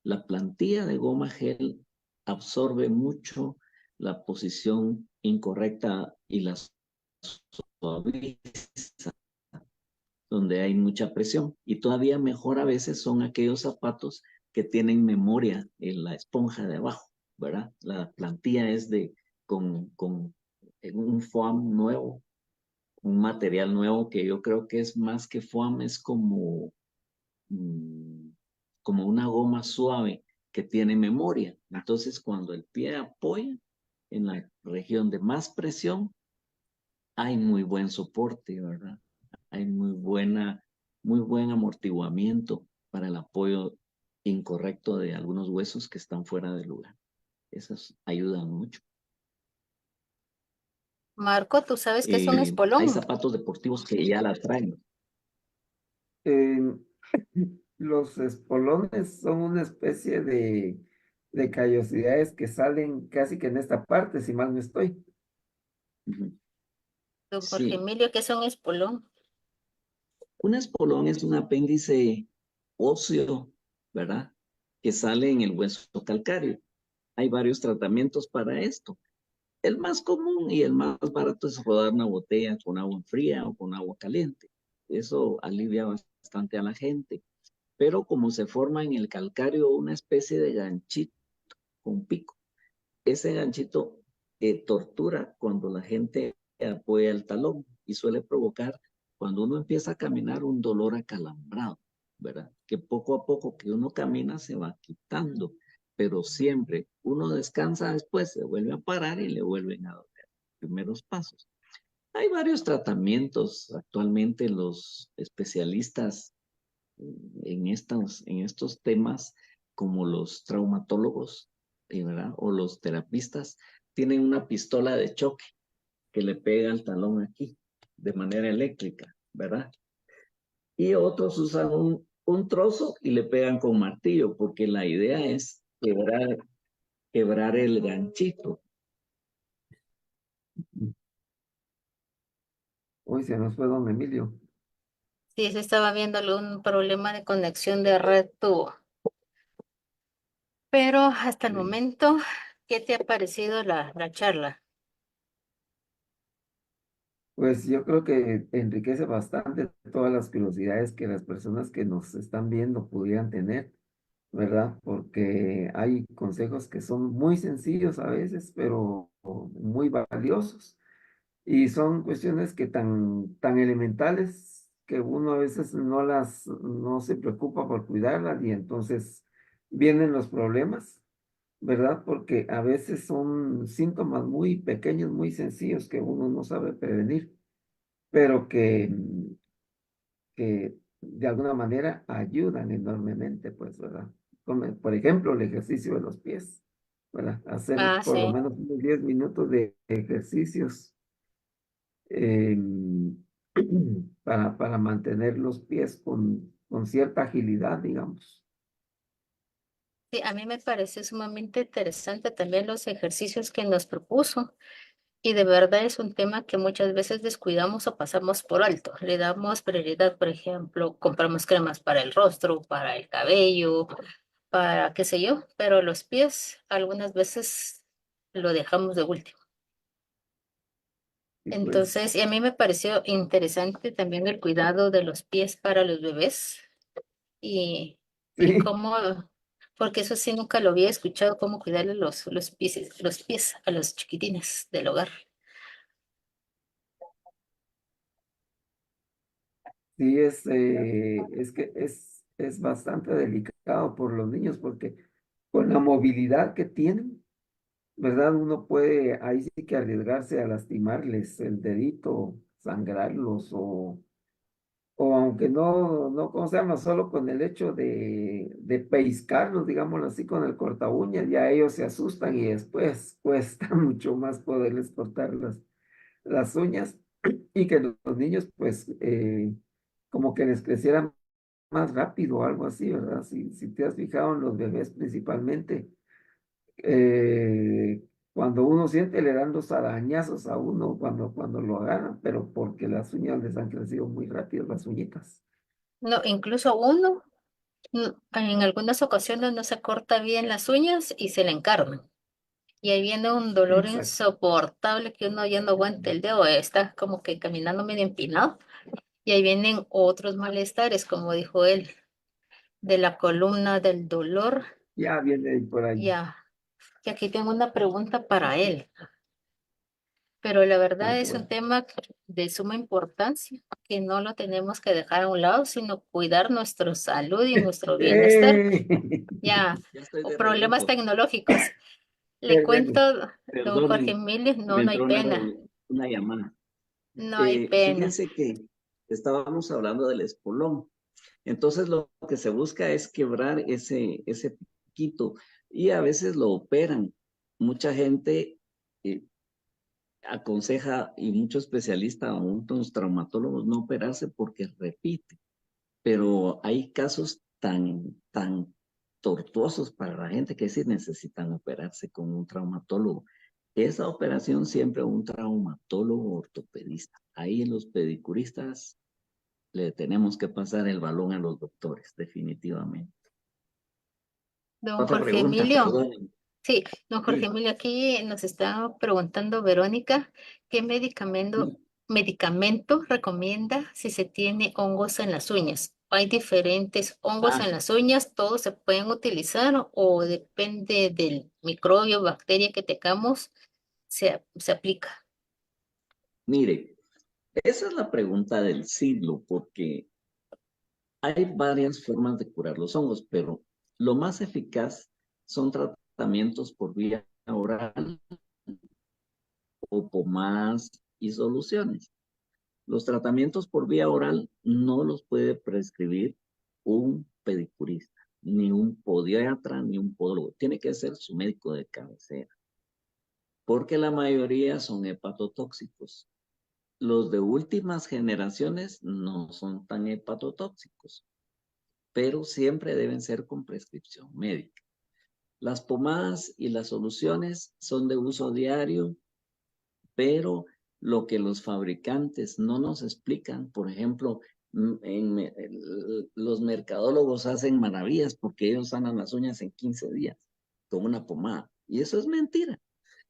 La plantilla de goma gel absorbe mucho la posición incorrecta y la suaviza. donde hay mucha presión. Y todavía mejor a veces son aquellos zapatos que tienen memoria en la esponja de abajo, ¿verdad? La plantilla es con un foam nuevo, un material nuevo que yo creo que es más que foam, es mm, como una goma suave que tiene memoria. Entonces, cuando el pie apoya en la región de más presión, hay muy buen soporte, ¿verdad? Hay muy buen amortiguamiento para el apoyo incorrecto de algunos huesos que están fuera de lugar. Esas ayudan mucho. Marco, ¿tú sabes qué es un Hay espolón? zapatos deportivos que ya la traen. Eh, los espolones son una especie de callosidades que salen casi que en esta parte, si mal no estoy. Ujú. Don Jorge Sí, Emilio, ¿qué es un espolón? un espolón es un apéndice óseo, ¿verdad? Que sale en el hueso calcáreo. Hay varios tratamientos para esto. El más común y el más barato es rodar una botella con agua fría o con agua caliente. Eso alivia bastante a la gente. Pero como se forma en el calcario una especie de ganchito con pico, ese ganchito tortura cuando la gente apoya el talón y suele provocar cuando uno empieza a caminar un dolor acalambrado, ¿verdad? Que poco a poco que uno camina se va quitando, pero siempre uno descansa después, se vuelve a parar y le vuelven a doler los primeros pasos. Hay varios tratamientos actualmente, los especialistas en estos temas, como los traumatólogos, ¿verdad? O los terapistas, tienen una pistola de choque que le pega al talón aquí de manera eléctrica, ¿verdad? Y otros usan un trozo y le pegan con martillo, porque la idea es quebrar el ganchito. Hoy se nos fue don Emilio. Sí, se estaba viendo algún problema de conexión de red tuvo. Pero hasta el Sí. momento, ¿qué te ha parecido la charla? Pues yo creo que enriquece bastante todas las curiosidades que las personas que nos están viendo pudieran tener, ¿verdad? Porque hay consejos que son muy sencillos a veces, pero muy valiosos. Y son cuestiones que tan elementales que uno a veces no se preocupa por cuidarlas y entonces vienen los problemas, ¿verdad? Porque a veces son síntomas muy pequeños, muy sencillos que uno no sabe prevenir, pero que de alguna manera ayudan enormemente, pues, ¿verdad? Como, por ejemplo, el ejercicio de los pies, ¿verdad? Hacer Ah, por lo sí. menos unos 10 minutos de ejercicios em, para mantener los pies con cierta agilidad, digamos. Sí, a mí me parece sumamente interesante también los ejercicios que nos propuso y de verdad es un tema que muchas veces descuidamos o pasamos por alto. Le damos prioridad, por ejemplo, compramos cremas para el rostro, para el cabello, para qué sé yo, pero los pies algunas veces lo dejamos de último. Y pues, Entonces, y a mí me pareció interesante también el cuidado de los pies para los bebés y sí, cómo, porque eso sí nunca lo había escuchado, cómo cuidarle los pies a los chiquitines del hogar. sí es que es bastante delicado por los niños porque con la movilidad que tienen, ¿verdad? Uno puede ahí sí que arriesgarse a lastimarles el dedito, sangrarlos o aunque no, ¿cómo se llama? Solo con el hecho de pellizcarlos, digámoslo así, con el corta uñas, ya ellos se asustan y después cuesta mucho más poderles cortar las uñas y que los niños, pues, como que les crecieran más rápido o algo así, ¿verdad? Si te has fijado en los bebés principalmente, cuando uno siente le dan los arañazos a uno cuando lo agarran, pero porque las uñas les han crecido muy rápido, las uñitas. No, incluso uno en algunas ocasiones no se corta bien las uñas y se le encarnan. Y ahí viene un dolor Exacto. insoportable que uno ya no aguanta el dedo, está como que caminando medio empinado Y ahí vienen otros malestares, como dijo él, de la columna del dolor. Ya viene ahí por ahí. Ya, que aquí tengo una pregunta para él, pero la verdad es un Bueno. tema de suma importancia, que no lo tenemos que dejar a un lado, sino cuidar nuestra salud y nuestro bienestar. ¡Eh! Ya, Ya estoy o de problemas regreso. tecnológicos. Le Qué bueno. cuento, don Jorge Perdonen, Emilio, no, me no hay entró pena, una llamada. no hay pena. Fíjense que estábamos hablando del espolón. Entonces lo que se busca es quebrar ese piquito y a veces lo operan. Mucha gente eh, aconseja y mucho especialista, muchos traumatólogos no operarse porque repite, pero hay casos tan tortuosos para la gente que sí necesitan operarse con un traumatólogo. Esa operación siempre un traumatólogo ortopedista. Ahí en los pedicuristas le tenemos que pasar el balón a los doctores, definitivamente. Don Otra Jorge pregunta, Emilio, perdón. sí, don Jorge Sí, Emilio, aquí nos está preguntando Verónica, ¿qué medicamento recomienda si se tiene hongos en las uñas? ¿Hay diferentes hongos ah, en las uñas? ¿Todos se pueden utilizar o depende del microbio o bacteria que tengamos, se aplica? mire, esa es la pregunta del siglo, porque hay varias formas de curar los hongos, pero lo más eficaz son tratamientos por vía oral o pomadas y soluciones. Los tratamientos por vía oral no los puede prescribir un pedicurista, ni un podiatra, ni un podólogo. Tiene que ser su médico de cabecera, porque la mayoría son hepatotóxicos. Los de últimas generaciones no son tan hepatotóxicos, pero siempre deben ser con prescripción médica. Las pomadas y las soluciones son de uso diario, pero lo que los fabricantes no nos explican, por ejemplo, los mercadólogos hacen maravillas porque ellos sanan las uñas en 15 días con una pomada. Y eso es mentira.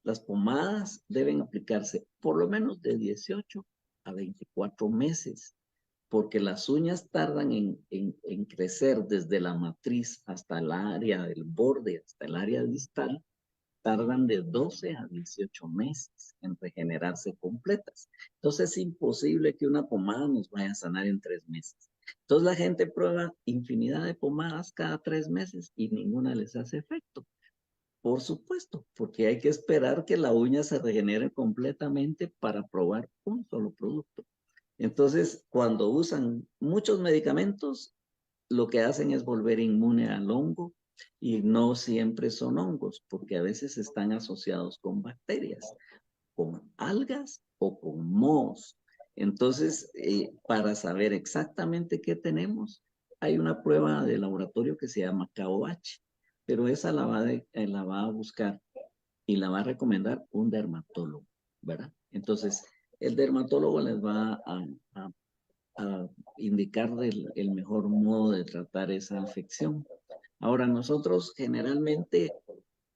Las pomadas deben aplicarse por lo menos de 18 a 24 meses, porque las uñas tardan en crecer desde la matriz hasta el área del borde, hasta el área distal, tardan de 12 a 18 meses en regenerarse completas. Entonces es imposible que una pomada nos vaya a sanar en 3 meses. Entonces la gente prueba infinidad de pomadas cada 3 meses y ninguna les hace efecto. Por supuesto, porque hay que esperar que la uña se regenere completamente para probar un solo producto. Entonces, cuando usan muchos medicamentos, lo que hacen es volver inmune al hongo y no siempre son hongos, porque a veces están asociados con bacterias, con algas o con mohos. Entonces, para saber exactamente qué tenemos, hay una prueba de laboratorio que se llama KOH, pero esa la va a buscar y la va a recomendar un dermatólogo, ¿verdad? Entonces, el dermatólogo les va a indicar el mejor modo de tratar esa infección. Ahora, nosotros generalmente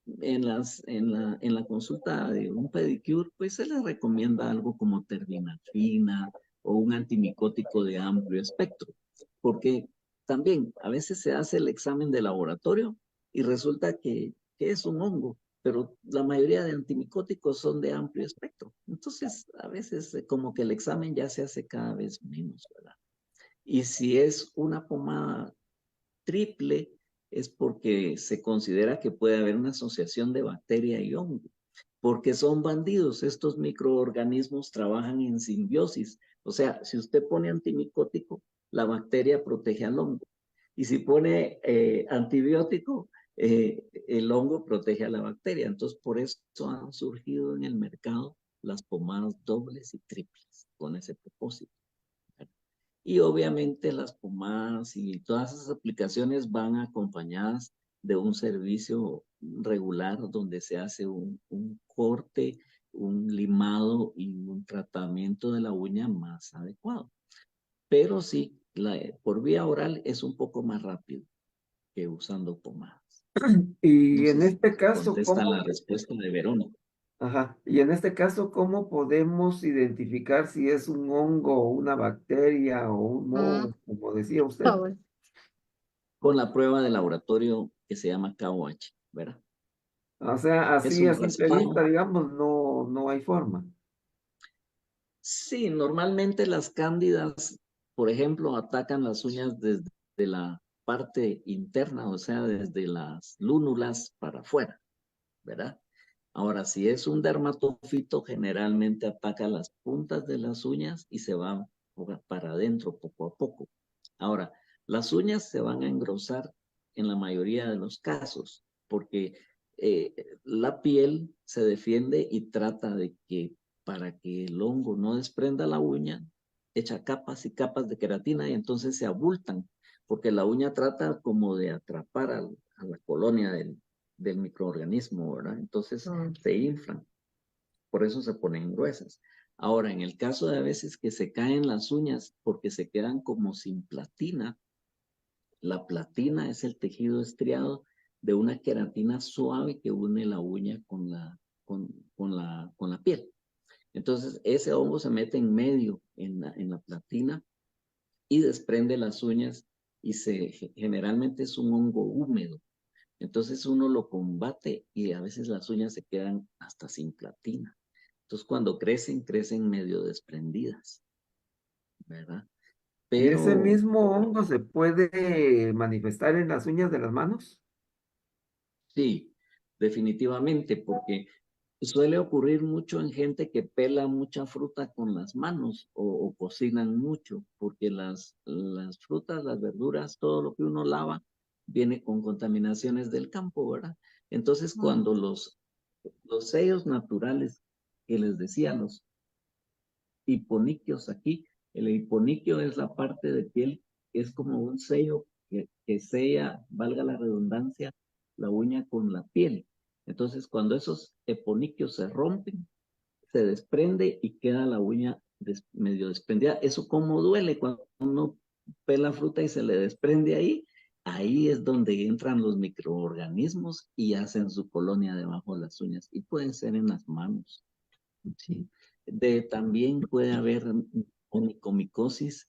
en la consulta de un pedicure, pues se les recomienda algo como terbinafina o un antimicótico de amplio espectro, porque también a veces se hace el examen de laboratorio y resulta que es un hongo, pero la mayoría de antimicóticos son de amplio espectro. Entonces, a veces como que el examen ya se hace cada vez menos, ¿verdad? Y si es una pomada triple, es porque se considera que puede haber una asociación de bacteria y hongo, porque son bandidos. Estos microorganismos trabajan en simbiosis. O sea, si usted pone antimicótico, la bacteria protege al hongo. Y si pone antibiótico, el hongo protege a la bacteria. Entonces, por eso han surgido en el mercado las pomadas dobles y triples, con ese propósito. Y obviamente las pomadas y todas esas aplicaciones van acompañadas de un servicio regular donde se hace un corte, un limado y un tratamiento de la uña más adecuado. Pero sí, por vía oral es un poco más rápido que usando pomadas. No Y sé en si este caso, contesta la respuesta de Verónica. Ajá. Y en este caso, ¿cómo podemos identificar si es un hongo, una bacteria o un Mm, moho, como decía ah, usted? bueno. Con la prueba de laboratorio que se llama KOH, ¿verdad? O sea, Es así a un simple vista, raspado. digamos, no hay forma. Sí, normalmente las cándidas, por ejemplo, atacan las uñas desde la parte interna, o sea, desde las lúnulas para afuera, ¿verdad? Ahora, si es un dermatofito, generalmente ataca las puntas de las uñas y se va para adentro poco a poco. Ahora, las uñas se van a engrosar en la mayoría de los casos, porque la piel se defiende y trata de que para que el hongo no desprenda la uña, echa capas y capas de queratina y entonces se abultan, porque la uña trata como de atrapar a la colonia del microorganismo, ¿verdad? Entonces Mm. se inflan, por eso se ponen gruesas. Ahora, en el caso de a veces que se caen las uñas porque se quedan como sin platina, la platina es el tejido estriado de una queratina suave que une la uña con la piel. Entonces, ese hongo se mete en medio en la platina y desprende las uñas y generalmente es un hongo húmedo. Entonces uno lo combate y a veces las uñas se quedan hasta sin platina. Entonces cuando crecen, crecen medio desprendidas, ¿verdad? ¿Y ese Pero mismo hongo se puede manifestar en las uñas de las manos? sí, definitivamente, porque suele ocurrir mucho en gente que pela mucha fruta con las manos o cocinan mucho, porque las frutas, las verduras, todo lo que uno lava viene con contaminaciones del campo, ¿verdad? Entonces, cuando los sellos naturales que les decía, los hiponiquios aquí, el hiponiquio es la parte de piel, es como un sello que sella, valga la redundancia, la uña con la piel. Entonces, cuando esos hiponiquios se rompen, se desprende y queda la uña medio desprendida. Eso como duele cuando uno pela fruta y se le desprende ahí. Ahí es donde entran los microorganismos y hacen su colonia debajo de las uñas. Y pueden ser en las manos. ¿Sí? También puede haber onicomicosis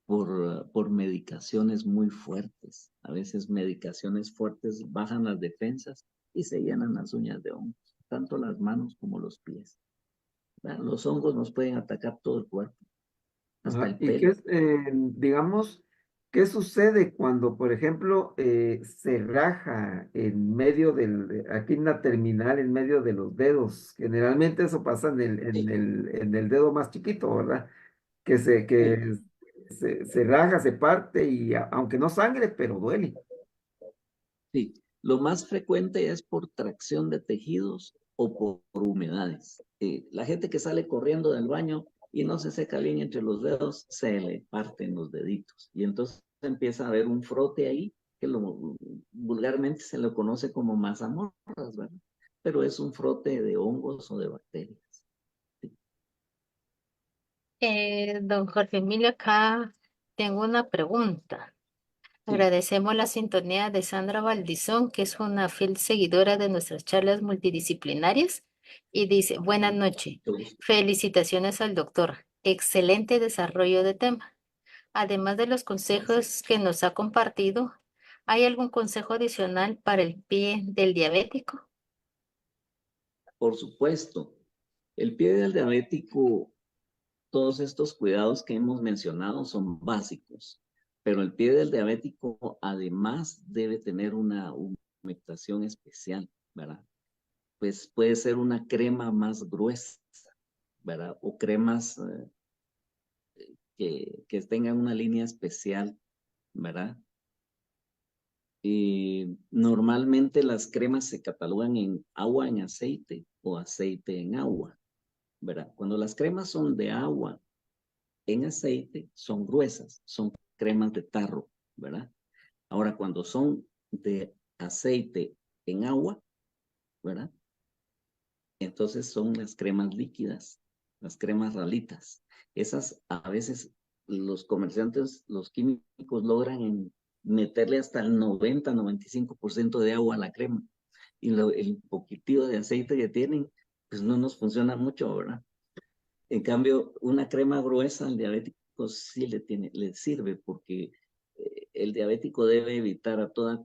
por medicaciones muy fuertes. A veces medicaciones fuertes bajan las defensas y se llenan las uñas de hongos, tanto las manos como los pies. ¿Verdad? Los hongos nos pueden atacar todo el cuerpo, hasta Ajá. el ¿Y qué pelo. es, digamos, qué sucede cuando, por ejemplo, se raja en medio aquí en la terminal, en medio de los dedos? Generalmente eso pasa Sí, en el dedo más chiquito, ¿verdad? Que sí, se raja, se parte y aunque no sangre, pero duele. sí. Lo más frecuente es por tracción de tejidos o por humedades. La gente que sale corriendo del baño y no se seca bien entre los dedos, se le parten los deditos. Y entonces empieza a haber un frote ahí, que vulgarmente se lo conoce como mazamorras, ¿verdad? Pero es un frote de hongos o de bacterias. Sí, Don Jorge Emilio, acá tengo una pregunta. sí, Agradecemos la sintonía de Sandra Valdizón, que es una fiel seguidora de nuestras charlas multidisciplinarias, y dice, buenas noches, mucho gusto. felicitaciones al doctor, excelente desarrollo de tema. Además de los Gracias. consejos que nos ha compartido, ¿hay algún consejo adicional para el pie del diabético? Por supuesto, el pie del diabético, todos estos cuidados que hemos mencionado son básicos, pero el pie del diabético además debe tener una humectación especial, ¿verdad? Pues puede ser una crema más gruesa, ¿verdad? O cremas que tengan una línea especial, ¿verdad? Y normalmente las cremas se catalogan en agua en aceite o aceite en agua, ¿verdad? Cuando las cremas son de agua en aceite, son gruesas, son cremas de tarro, ¿verdad? Ahora, cuando son de aceite en agua, ¿verdad? Entonces son las cremas líquidas, las cremas ralitas. Esas a veces los comerciantes, los químicos logran meterle hasta el 90-95% de agua a la crema. Y el poquitito de aceite que tienen, pues no nos funciona mucho, ¿verdad? En cambio, una crema gruesa al diabético sí le sirve porque el diabético debe evitar a toda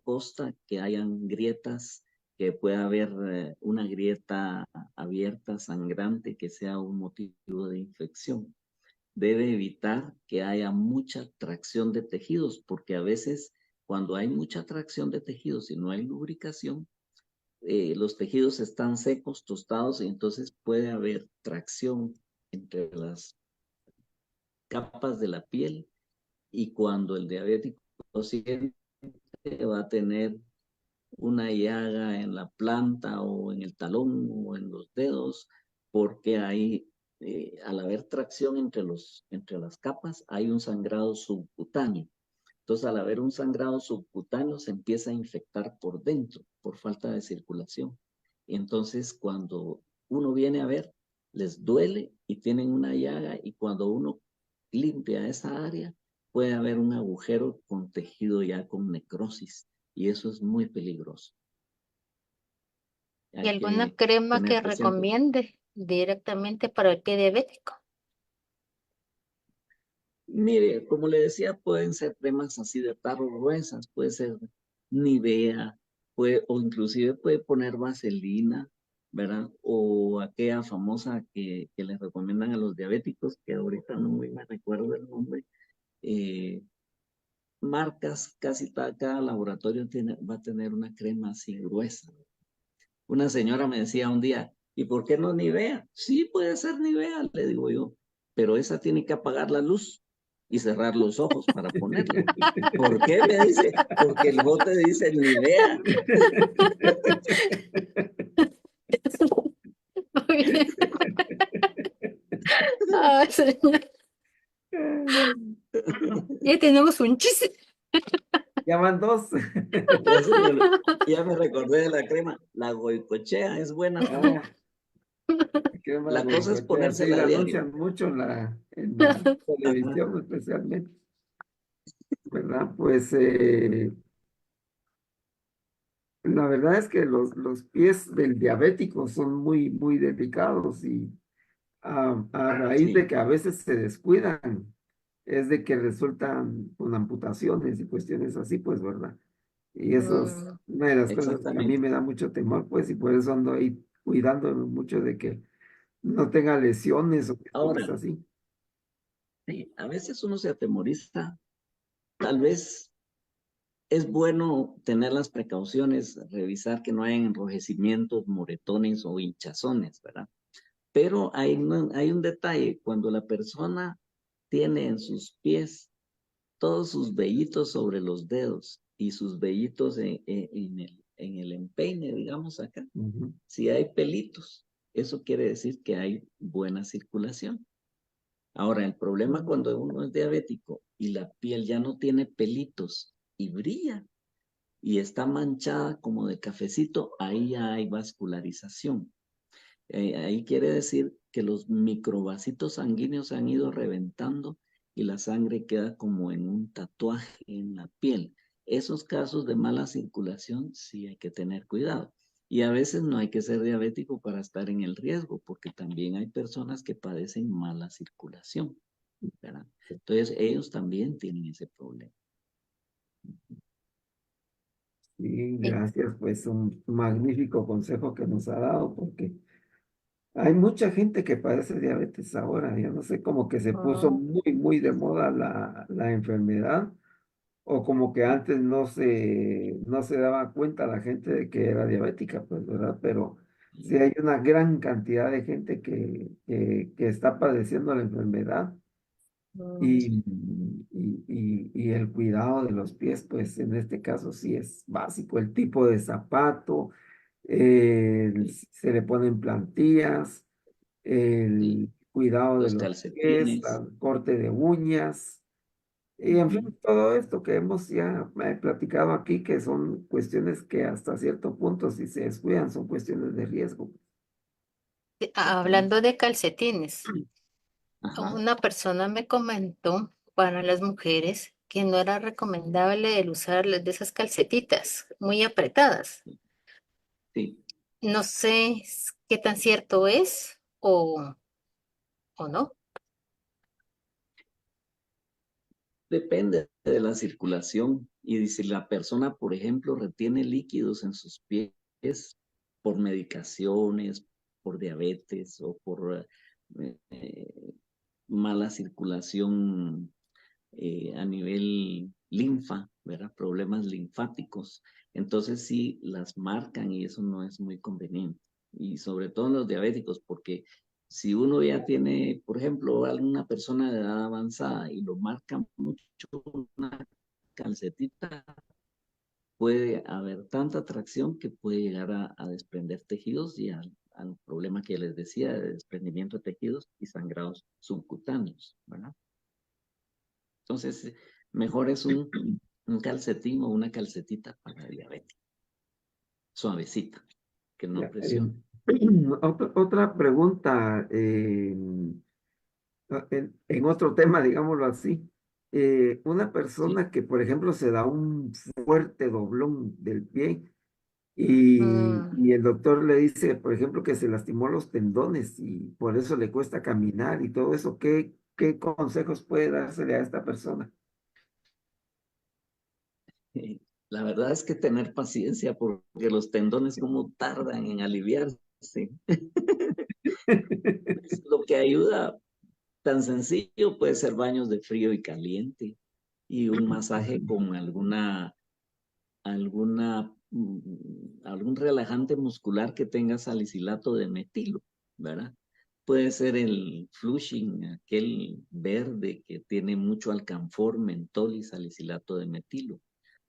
costa que hayan grietas, que pueda haber una grieta abierta, sangrante, que sea un motivo de infección. Debe evitar que haya mucha tracción de tejidos, porque a veces cuando hay mucha tracción de tejidos y no hay lubricación, los tejidos están secos, tostados, y entonces puede haber tracción entre las capas de la piel, y cuando el diabético lo siente, va a tener una llaga en la planta o en el talón o en los dedos, porque ahí, al haber tracción entre las capas, hay un sangrado subcutáneo. Entonces, al haber un sangrado subcutáneo, se empieza a infectar por dentro, por falta de circulación. Entonces, cuando uno viene a ver, les duele y tienen una llaga, y cuando uno limpia esa área, puede haber un agujero con tejido ya con necrosis, y eso es muy peligroso. ¿Y Hay alguna que crema tener que presente. recomiende directamente para el pie diabético? Mire, como le decía, pueden ser cremas así de tarro gruesas, puede ser Nivea, o inclusive puede poner vaselina, ¿verdad? O aquella famosa que les recomiendan a los diabéticos, que ahorita no me recuerdo el nombre. eh, Marcas, casi cada laboratorio va a tener una crema así gruesa. Una señora me decía un día, ¿y por qué no Nivea? Sí, puede ser Nivea, le digo yo, pero esa tiene que apagar la luz y cerrar los ojos para ponerla. ¿Por qué? Me dice, porque el bote dice Nivea. Muy bien. Ah, señor. Ya tenemos un chiste. Ya van dos. Ya me recordé de la crema. La goicochea es buena Ah, también. crema La cosa es Goicoechea, sí, ponérsela la a diario. anuncian mucho en la Ajá, televisión especialmente, ¿verdad? Pues la verdad es que los pies del diabético son muy, muy delicados y a raíz de sí, que a veces se descuidan, es de que resultan con amputaciones y cuestiones así, pues, ¿verdad? Y eso es Mm, una de las cosas que a mí exactamente. me da mucho temor, pues, y por eso ando ahí cuidándome mucho de que no tenga lesiones o cuestiones Ahora, así. sí, a veces uno se atemoriza. Tal vez es bueno tener las precauciones, revisar que no hayan enrojecimientos, moretones o hinchazones, ¿verdad? Pero hay un detalle: cuando la persona tiene en sus pies todos sus vellitos sobre los dedos y sus vellitos en el empeine, digamos acá, Ujú. si hay pelitos, eso quiere decir que hay buena circulación. Ahora, el problema cuando uno es diabético y la piel ya no tiene pelitos y brilla y está manchada como de cafecito, ahí ya hay vascularización. Ahí quiere decir que los microvasitos sanguíneos se han ido reventando y la sangre queda como en un tatuaje en la piel. Esos casos de mala circulación sí hay que tener cuidado. Y a veces no hay que ser diabético para estar en el riesgo, porque también hay personas que padecen mala circulación, ¿verdad? Entonces ellos también tienen ese problema. Sí, sí. gracias, pues un magnífico consejo que nos ha dado, porque hay mucha gente que padece diabetes ahora, yo no sé, como que se puso Mm, muy, muy de moda la enfermedad, o como que antes no se daba cuenta la gente de que era diabética, pues, ¿verdad? Pero sí hay una gran cantidad de gente que está padeciendo la enfermedad mm, y el cuidado de los pies, pues en este caso sí es básico, el tipo de zapato, Sí, se le ponen plantillas, sí. el cuidado de Los los pies, calcetines. el corte de uñas, y en fin, Ujú. todo esto que hemos ya platicado aquí, que son cuestiones que hasta cierto punto, si se descuidan, son cuestiones de riesgo. Hablando Exactamente. de calcetines, Ajá, una persona me comentó para las mujeres que no era recomendable el usar de esas calcetitas muy apretadas. sí. No sé qué tan cierto es o no. Depende de la circulación y si la persona, por ejemplo, retiene líquidos en sus pies por medicaciones, por diabetes o por mala circulación a nivel linfa, ¿verdad? Problemas linfáticos. Entonces sí las marcan y eso no es muy conveniente. Y sobre todo en los diabéticos, porque si uno ya tiene, por ejemplo, alguna persona de edad avanzada y lo marca mucho una calcetita, puede haber tanta tracción que puede llegar a desprender tejidos y al problema que les decía de desprendimiento de tejidos y sangrados subcutáneos, ¿verdad? Entonces, mejor es un calcetín o una calcetita para diabetes, suavecita, que no Ya, presione. otra pregunta en otro tema, digámoslo así. Una Sí. persona que, por ejemplo, se da un fuerte doblón del pie Mm, y el doctor le dice, por ejemplo, que se lastimó los tendones y por eso le cuesta caminar y todo eso, ¿qué consejos puede dársele a esta persona? La verdad es que tener paciencia porque los tendones como tardan en aliviarse. Pues, lo que ayuda tan sencillo puede ser baños de frío y caliente y un masaje con algún relajante muscular que tenga salicilato de metilo, ¿verdad? Puede ser el flushing, aquel verde que tiene mucho alcanfor, mentol y salicilato de metilo.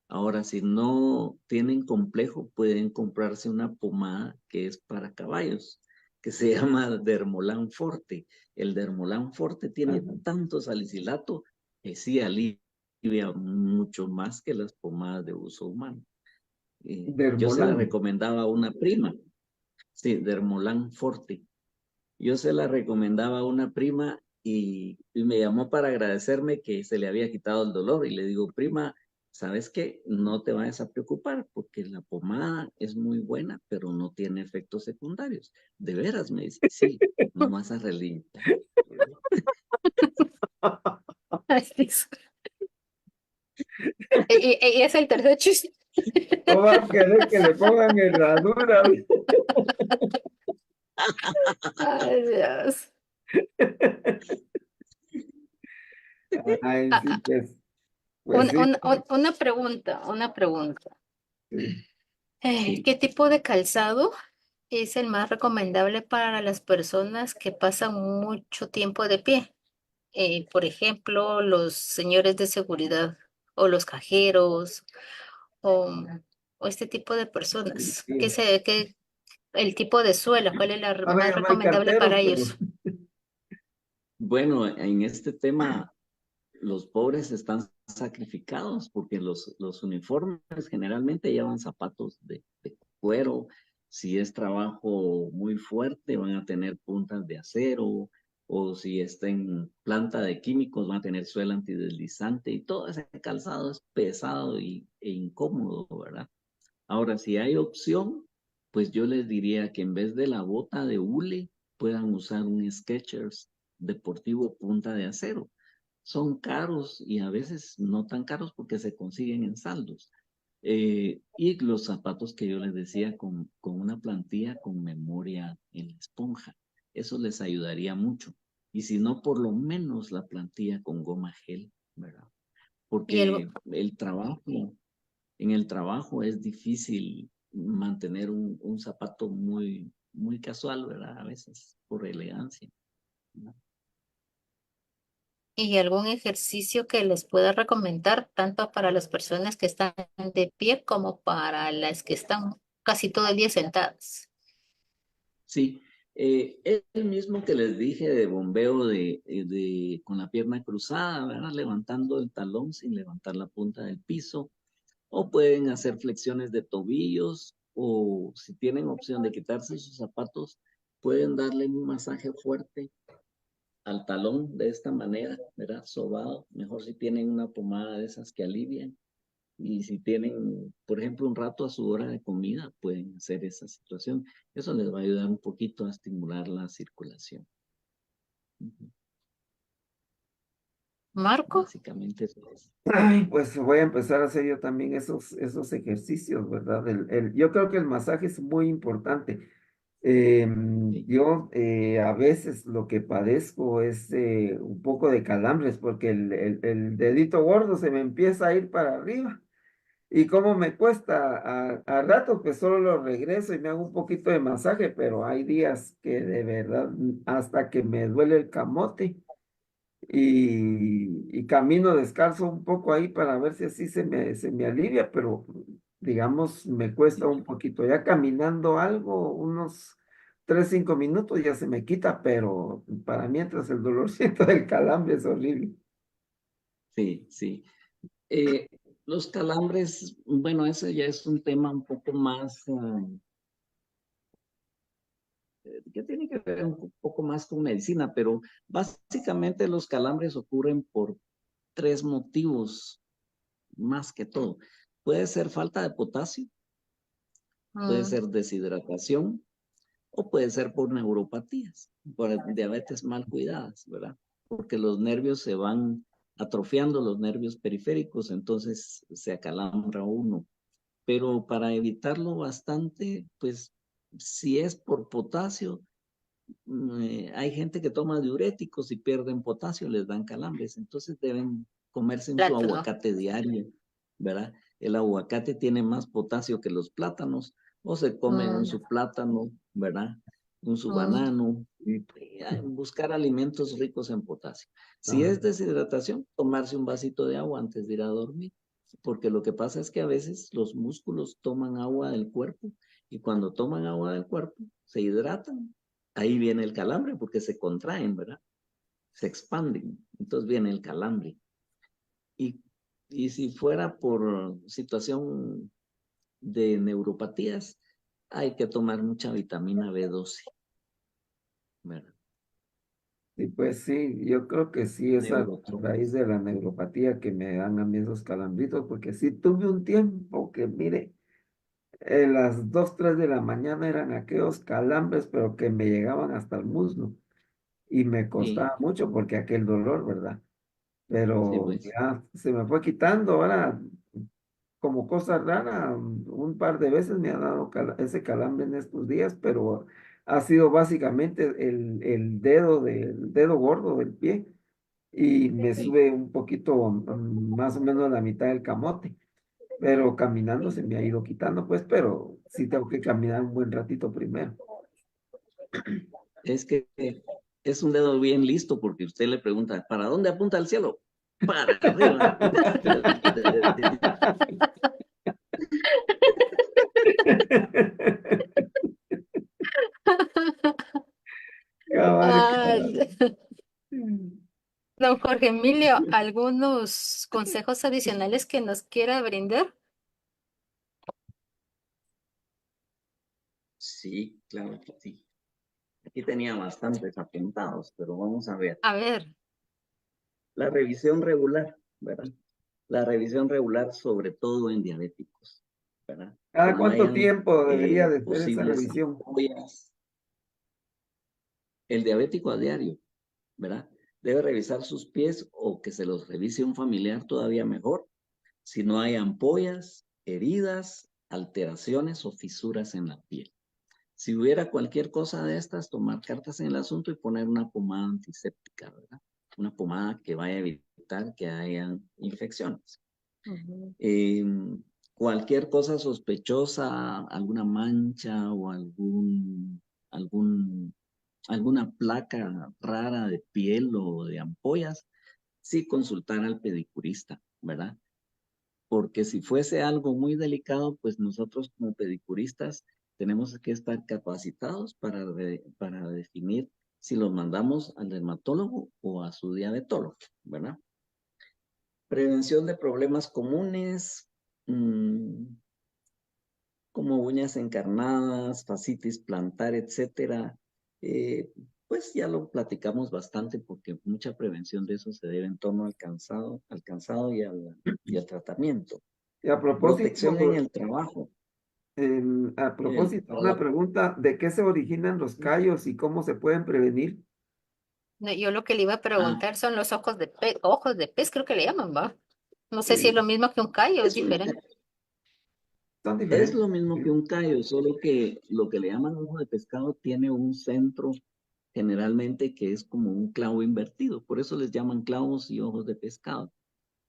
Ahora, si no tienen complejo, pueden comprarse una pomada que es para caballos, que se llama Dermolan Forte. El Dermolan Forte tiene Ajá. tanto salicilato que sí alivia mucho más que las pomadas de uso humano. Yo se la Dermolán. recomendaba a una prima, sí, Dermolan Forte. Yo se la recomendaba a una prima y me llamó para agradecerme que se le había quitado el dolor. Y le digo, prima, ¿sabes qué? No te vayas a preocupar porque la pomada es muy buena, pero no tiene efectos secundarios. De veras, me dice, sí, no vas a relinchar. y es el tercer chiste. No va a querer que le pongan herradura. Ay, Dios. Ay, Ah, sí, ah, pues sí, una pregunta. sí. Sí. ¿Qué tipo de calzado es el más recomendable para las personas que pasan mucho tiempo de pie? Por ejemplo, los señores de seguridad o los cajeros o, o este tipo de personas. Sí. El tipo de suela, ¿cuál es la Ahora más ya no hay recomendable para carteros, pero ellos? Bueno, en este tema los pobres están sacrificados porque los uniformes generalmente llevan zapatos de cuero. Si es trabajo muy fuerte, van a tener puntas de acero, o si está en planta de químicos, van a tener suela antideslizante y todo ese calzado es pesado e incómodo, ¿verdad? Ahora, si hay opción, pues yo les diría que en vez de la bota de hule, puedan usar un Skechers deportivo punta de acero. Son caros y a veces no tan caros porque se consiguen en saldos. Y los zapatos que yo les decía con una plantilla con memoria en la esponja. Eso les ayudaría mucho. Y si no, por lo menos la plantilla con goma gel, ¿verdad? Y el, Porque en el trabajo es difícil mantener un zapato muy casual, ¿verdad? A veces, por elegancia, ¿no? y algún ejercicio que les pueda recomendar tanto para las personas que están de pie como para las que están casi todo el día sentadas. Sí, es el mismo que les dije de bombeo con la pierna cruzada, ¿verdad? Levantando el talón sin levantar la punta del piso. O pueden hacer flexiones de tobillos, o si tienen opción de quitarse sus zapatos, pueden darle un masaje fuerte al talón de esta manera, ¿verdad? Sobado. Mejor si tienen una pomada de esas que alivian. Y si tienen, por ejemplo, un rato a su hora de comida, pueden hacer esa situación. Eso les va a ayudar un poquito a estimular la circulación. Ujú. Marco, Básicamente eso es. Ay, pues voy a empezar a hacer yo también esos ejercicios, ¿verdad? Yo creo que el masaje es muy importante. Sí. Yo a veces lo que padezco es un poco de calambres porque el dedito gordo se me empieza a ir para arriba. Y como me cuesta a rato, pues solo lo regreso y me hago un poquito de masaje, pero hay días que de verdad hasta que me duele el camote y camino descalzo un poco ahí para ver si así se me alivia, pero digamos me cuesta un poquito. Ya caminando algo, unos 3, 5 minutos ya se me quita, pero para mientras el dolorcito del calambre es horrible. Sí, sí. Eh, los calambres, bueno, ese ya es un tema un poco más, que tiene que ver un poco más con medicina, pero básicamente los calambres ocurren por tres motivos, más que todo. Puede ser falta de potasio, puede mm, ser deshidratación o puede ser por neuropatías, por diabetes mal cuidadas, ¿verdad? Porque los nervios se van atrofiando, los nervios periféricos, entonces se acalambra uno. Pero para evitarlo bastante, pues si es por potasio, hay gente que toma diuréticos y pierden potasio, les dan calambres, entonces deben comerse en su plátano. aguacate diario, ¿verdad? El aguacate tiene más potasio que los plátanos, o se comen un Mm, su plátano, ¿verdad? Un su mm, banano, y buscar alimentos ricos en potasio. Si Ah, es deshidratación, tomarse un vasito de agua antes de ir a dormir, porque lo que pasa es que a veces los músculos toman agua del cuerpo y cuando toman agua del cuerpo se hidratan. Ahí viene el calambre porque se contraen, ¿verdad? Se expanden. Entonces viene el calambre. Y, y si fuera por situación de neuropatías, hay que tomar mucha vitamina B12, ¿verdad? y pues sí, yo creo que sí es a raíz Neurotrópicos. de la neuropatía que me dan a mí esos calambritos, porque sí tuve un tiempo que, mire, las 2, 3 de la mañana eran aquellos calambres, pero que me llegaban hasta el muslo y me Sí, costaba mucho porque aquel dolor, ¿verdad? sí, Pero pues. ya se me fue quitando. Ahora, como cosa rara, un par de veces me ha dado ese calambre en estos días, pero ha sido básicamente el dedo gordo del pie y me Sí, sube un poquito, más o menos a la mitad del camote, pero caminando se sí. me ha ido quitando, pues, pero sí tengo que caminar un buen ratito primero. Es que es un dedo bien listo porque usted le pregunta, ¿para dónde apunta el cielo? Para arriba. Cabal, Ah, cabal. don Jorge Emilio, ¿algunos consejos adicionales que nos quiera brindar? Sí, claro que sí. Aquí tenía bastantes apuntados, pero vamos a ver. A ver, La revisión regular, ¿verdad? La revisión regular, sobre todo en diabéticos, ¿verdad? Que ¿Cada no cuánto hayan tiempo debería de ser esa posibles revisión? ampollas. El diabético a diario, ¿verdad? Debe revisar sus pies o que se los revise un familiar todavía mejor. Si no hay ampollas, heridas, alteraciones o fisuras en la piel. Si hubiera cualquier cosa de estas, tomar cartas en el asunto y poner una pomada antiséptica, ¿verdad? Una pomada que vaya a evitar que haya infecciones. ujú, Eh, cualquier cosa sospechosa, alguna mancha o algún, alguna placa rara de piel o de ampollas, sí consultar al pedicurista, ¿verdad? Porque si fuese algo muy delicado, pues nosotros como pedicuristas tenemos que estar capacitados para definir si los mandamos al dermatólogo o a su diabetólogo, ¿verdad? Prevención de problemas comunes, como uñas encarnadas, fascitis plantar, etcétera. Eh, pues ya lo platicamos bastante porque mucha prevención de eso se debe en torno al cansado y al tratamiento. Y a propósito, Protección en el trabajo. a propósito, una pregunta, ¿de qué se originan los callos y cómo se pueden prevenir? No, yo lo que le iba a Ah, preguntar son los ojos de pez, creo que le llaman, ¿va? No sé si es Sí, lo mismo que un callo, es es, un- diferente. son es diferentes. lo mismo que Sí. un callo, solo que lo que le llaman ojo de pescado tiene un centro generalmente que es como un clavo invertido. Por eso les llaman clavos y ojos de pescado,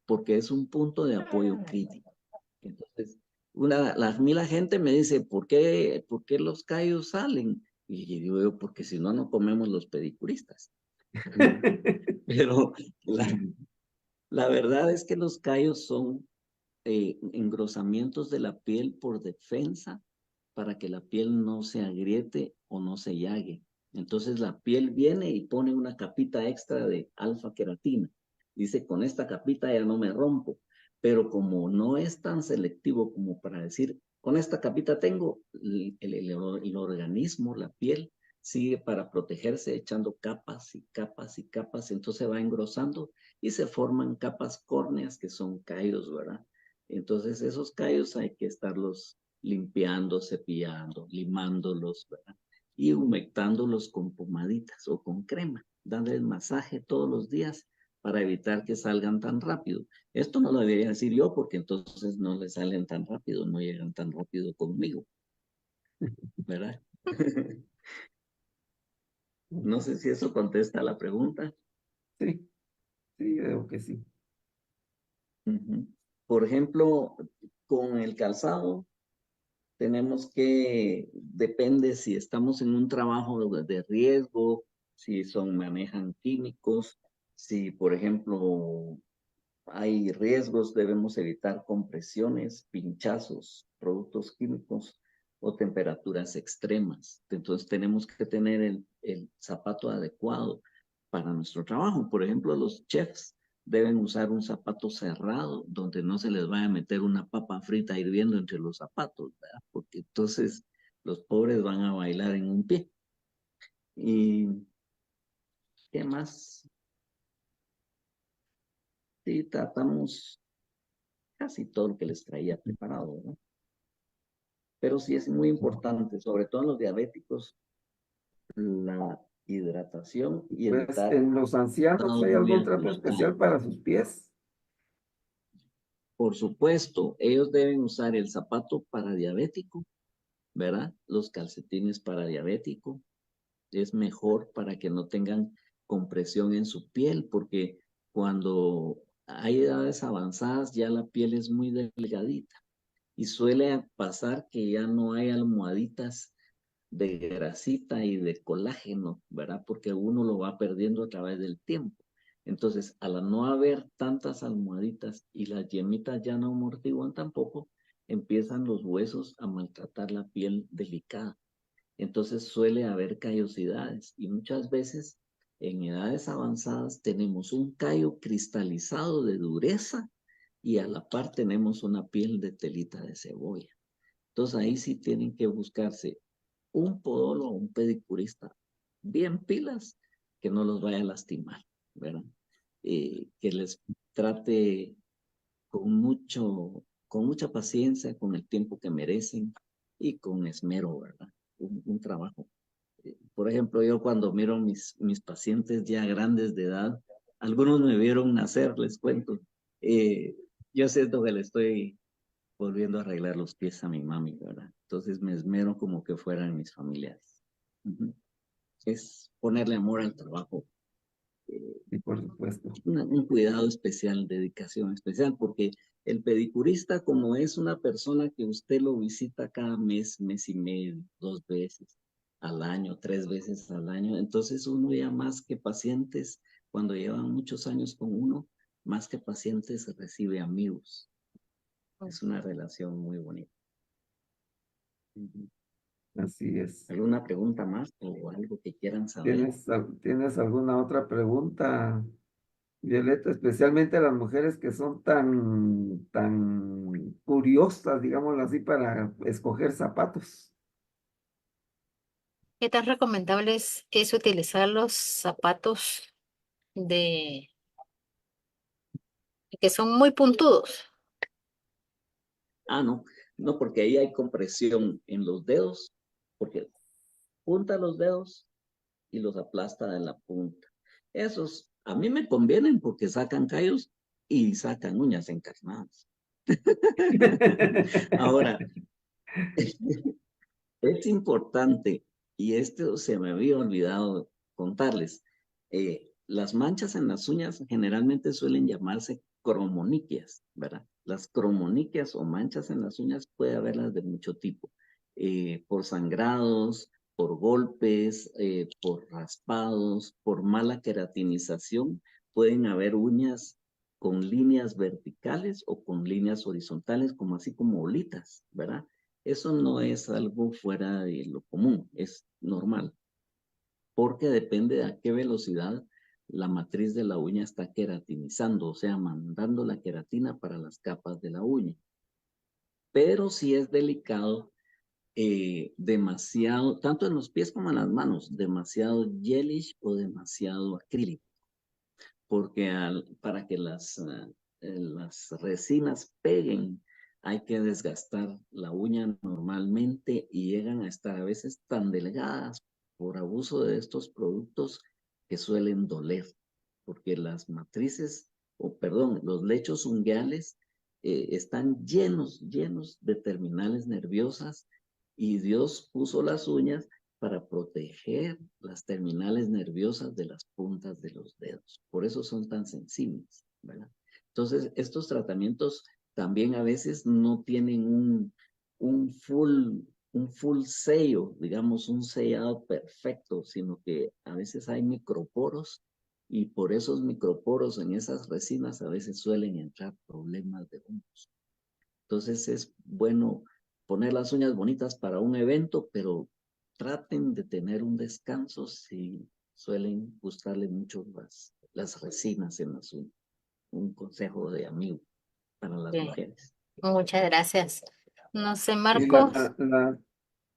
porque es un punto de apoyo crítico. Entonces, a mí la gente me dice, por qué los callos salen? Y yo digo, yo, porque si no, no comemos los pedicuristas. Pero la verdad es que los callos son engrosamientos de la piel por defensa para que la piel no se agriete o no se llague. Entonces la piel viene y pone una capita extra de alfa queratina. Dice, con esta capita ya no me rompo, pero como no es tan selectivo como para decir, con esta capita tengo, el organismo, la piel, sigue para protegerse echando capas y capas y capas, entonces va engrosando y se forman capas córneas que son callos, ¿verdad? Entonces esos callos hay que estarlos limpiando, cepillando, limándolos, ¿verdad? Y humectándolos con pomaditas o con crema, dándoles masaje todos los días para evitar que salgan tan rápido. Esto no lo debería decir yo porque entonces no les salen tan rápido, no llegan tan rápido conmigo, ¿verdad? No sé si eso contesta la pregunta. Sí, sí, creo que sí. Ujú. Por ejemplo, con el calzado, tenemos que, depende si estamos en un trabajo de riesgo, si manejan químicos, si por ejemplo hay riesgos, debemos evitar compresiones, pinchazos, productos químicos o temperaturas extremas. Entonces tenemos que tener el zapato adecuado para nuestro trabajo. Por ejemplo, los chefs deben usar un zapato cerrado donde no se les vaya a meter una papa frita hirviendo entre los zapatos, ¿verdad? Porque entonces los pobres van a bailar en un pie. ¿Y qué más? Sí, tratamos casi todo lo que les traía preparado, ¿no? Pero sí es muy importante, sobre todo en los diabéticos, la hidratación y Pues evitar en los ancianos estados hay muy algún trato especial alcoholizados. para sus pies. Por supuesto, ellos deben usar el zapato para diabético, ¿verdad? Los calcetines para diabético. Es mejor para que no tengan compresión en su piel, porque cuando hay edades avanzadas ya la piel es muy delgadita y suele pasar que ya no hay almohaditas de grasita y de colágeno, ¿verdad? Porque uno lo va perdiendo a través del tiempo. Entonces, al no haber tantas almohaditas y las yemitas ya no amortiguan tampoco, empiezan los huesos a maltratar la piel delicada. Entonces suele haber callosidades y muchas veces en edades avanzadas tenemos un callo cristalizado de dureza y a la par tenemos una piel de telita de cebolla. Entonces ahí sí tienen que buscarse un podólogo o un pedicurista bien pilas que no los vaya a lastimar, ¿verdad? Que les trate con mucha paciencia, con el tiempo que merecen y con esmero, ¿verdad? Un trabajo. Por ejemplo, yo cuando miro mis pacientes ya grandes de edad, algunos me vieron nacer, les cuento. Eh, yo siento que le estoy volviendo a arreglar los pies a mi mami, ¿verdad? Entonces me esmero como que fueran mis familiares. Ujú. Es ponerle amor al trabajo, eh, Y por supuesto. un cuidado especial, dedicación especial, porque el pedicurista, como es una persona que usted lo visita cada mes, mes y medio, 2 veces al año, 3 veces al año, entonces uno ya más que pacientes, cuando llevan muchos años con uno, más que pacientes recibe amigos. Es una relación muy bonita. Ujú. Así es. ¿Alguna pregunta más o algo que quieran saber? ¿Tienes alguna otra pregunta, Violeta? Especialmente las mujeres que son tan curiosas, digámoslo así, para escoger zapatos. ¿Qué tan recomendable es utilizar los zapatos de que son muy puntudos? Ah, no, no, porque ahí hay compresión en los dedos, porque junta los dedos y los aplasta de la punta. Esos a mí me convienen porque sacan callos y sacan uñas encarnadas. Ahora, es importante, y esto se me había olvidado contarles, las manchas en las uñas generalmente suelen llamarse cromoniquias, ¿verdad? Las cromoniquias o manchas en las uñas puede haberlas de mucho tipo, por sangrados, por golpes, por raspados, por mala queratinización, pueden haber uñas con líneas verticales o con líneas horizontales, como así como bolitas, ¿verdad? Eso no es algo fuera de lo común, es normal, porque depende de a qué velocidad la matriz de la uña está queratinizando, o sea, mandando la queratina para las capas de la uña. Pero si es delicado, demasiado, tanto en los pies como en las manos, demasiado gelish o demasiado acrílico, porque para que las resinas peguen, hay que desgastar la uña normalmente y llegan a estar a veces tan delgadas por abuso de estos productos que suelen doler, porque las matrices, o perdón, los lechos unguiales están llenos de terminales nerviosas y Dios puso las uñas para proteger las terminales nerviosas de las puntas de los dedos. Por eso son tan sensibles, ¿verdad? Entonces, estos tratamientos también a veces no tienen un full sello, digamos, un sellado perfecto, sino que a veces hay microporos y por esos microporos en esas resinas a veces suelen entrar problemas de hongos. Entonces es bueno poner las uñas bonitas para un evento, pero traten de tener un descanso si suelen gustarle mucho las resinas en las uñas. Un consejo de amigo para las Sí, mujeres. muchas gracias. No sé, Y Marcos.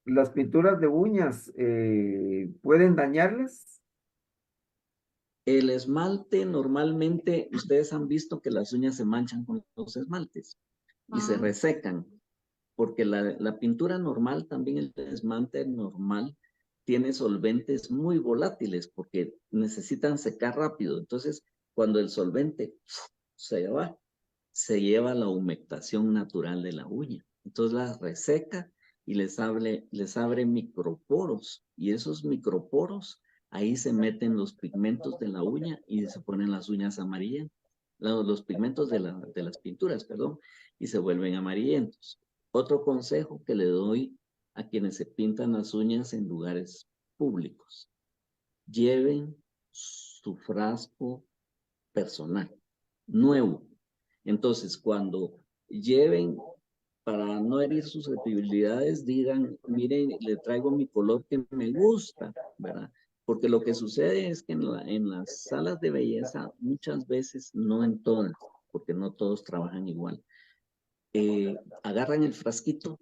las pinturas de uñas, ¿pueden dañarlas? El esmalte normalmente, ustedes han visto que las uñas se manchan con los esmaltes y se Mm, resecan, porque la pintura normal, también el esmalte normal, tiene solventes muy volátiles porque necesitan secar rápido. Entonces, cuando el solvente se lleva la humectación natural de la uña. Entonces la reseca y les abre microporos. Y esos microporos, ahí se meten los pigmentos de la uña y se ponen las uñas amarillas. Los pigmentos de las pinturas, perdón, y se vuelven amarillentos. Otro consejo que le doy a quienes se pintan las uñas en lugares públicos: lleven su frasco personal, nuevo. Entonces, cuando lleven, para no herir susceptibilidades, digan, miren, le traigo mi color que me gusta, ¿verdad? Porque lo que sucede es que en las salas de belleza, muchas veces, no en todas, porque no todos trabajan igual, agarran el frasquito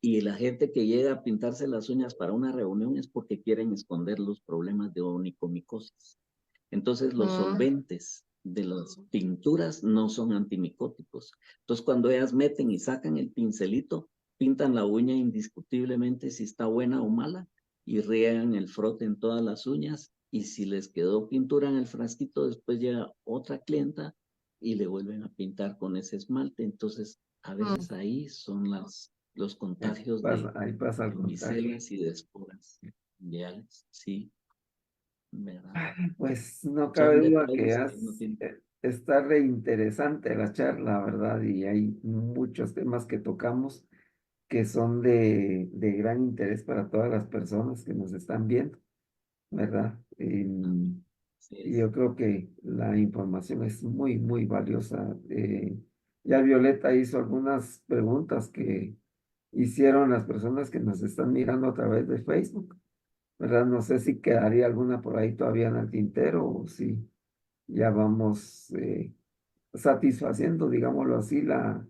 y la gente que llega a pintarse las uñas para una reunión es porque quieren esconder los problemas de onicomicosis. Entonces, los mm, solventes de las pinturas no son antimicóticos. Entonces, cuando ellas meten y sacan el pincelito, pintan la uña indiscutiblemente si está buena o mala y riegan el frote en todas las uñas. Y si les quedó pintura en el frasquito, después llega otra clienta y le vuelven a pintar con ese esmalte. Entonces, a mm. veces ahí son los contagios Ahí pasa de el contagio. micelas y de esporas mundiales. Sí, ¿verdad? Pues no Son cabe duda que detalles que uno tiene. está re interesante la charla, ¿verdad? Y hay muchos temas que tocamos que son de gran interés para todas las personas que nos están viendo, ¿verdad? Así Y es. yo creo que la información es muy, muy valiosa. Ya Violeta hizo algunas preguntas que hicieron las personas que nos están mirando a través de Facebook, ¿verdad? No sé si quedaría alguna por ahí todavía en el tintero o si ya vamos satisfaciendo, digámoslo así, la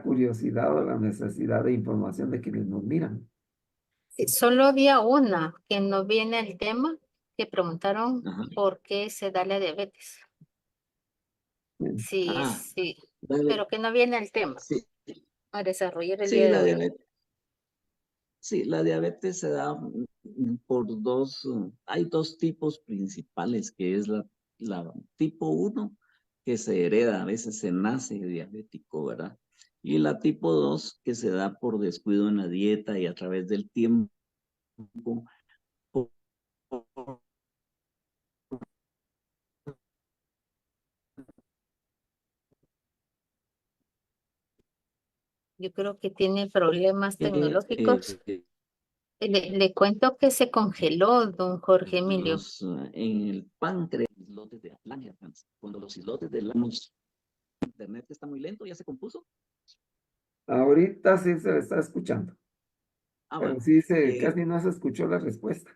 curiosidad o la necesidad de información de quienes nos miran. Sí, solo había una que no viene al tema, que preguntaron Ajá. por qué se da la diabetes. Bien. Sí, Ah, sí, dale. pero que no viene al tema. Sí, a desarrollar el Sí, día de la hoy. diabetes. Sí, la diabetes se da por hay dos tipos principales, que es la tipo 1, que se hereda, a veces se nace diabético, ¿verdad? Y la tipo 2, que se da por descuido en la dieta y a través del tiempo. Yo creo que tiene problemas eh, tecnológicos. Le cuento que se congeló, don Jorge Emilio. en el páncreas, islotes de Langerhans. Cuando los islotes de Langerhans, internet está muy lento, ya se compuso. Ahorita sí se le está escuchando, Ah, pero va. sí casi no se escuchó la respuesta.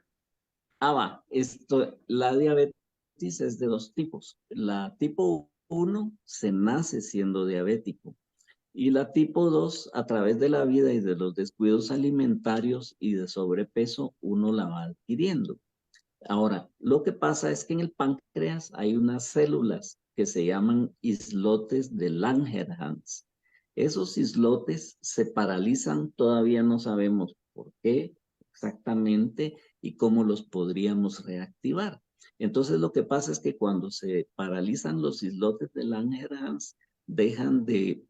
La diabetes es de dos tipos. La tipo 1 se nace siendo diabético y la tipo 2 a través de la vida y de los descuidos alimentarios y de sobrepeso uno la va adquiriendo. Ahora, lo que pasa es que en el páncreas hay unas células que se llaman islotes de Langerhans. Esos islotes se paralizan, todavía no sabemos por qué exactamente y cómo los podríamos reactivar. Entonces, lo que pasa es que cuando se paralizan los islotes de Langerhans, dejan de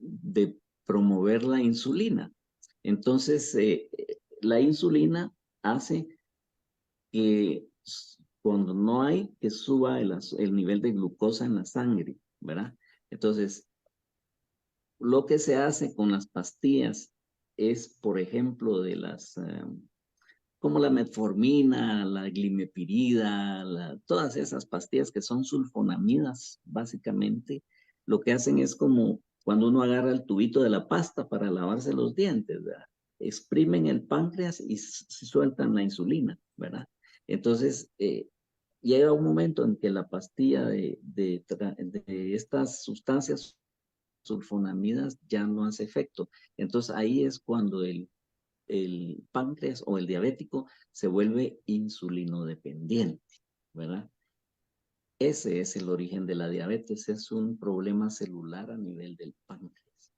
promover la insulina. Entonces, la insulina hace que cuando no hay, que suba el nivel de glucosa en la sangre, ¿verdad? Entonces, lo que se hace con las pastillas es, por ejemplo, como la metformina, la glimepirida, todas esas pastillas que son sulfonamidas, básicamente, lo que hacen es como cuando uno agarra el tubito de la pasta para lavarse los dientes, ¿verdad? Exprimen el páncreas y sueltan la insulina, ¿verdad? Entonces, llega un momento en que la pastilla de estas sustancias sulfonamidas ya no hace efecto. Entonces, ahí es cuando el páncreas o el diabético se vuelve insulinodependiente, ¿verdad? Ese es el origen de la diabetes, es un problema celular a nivel del páncreas.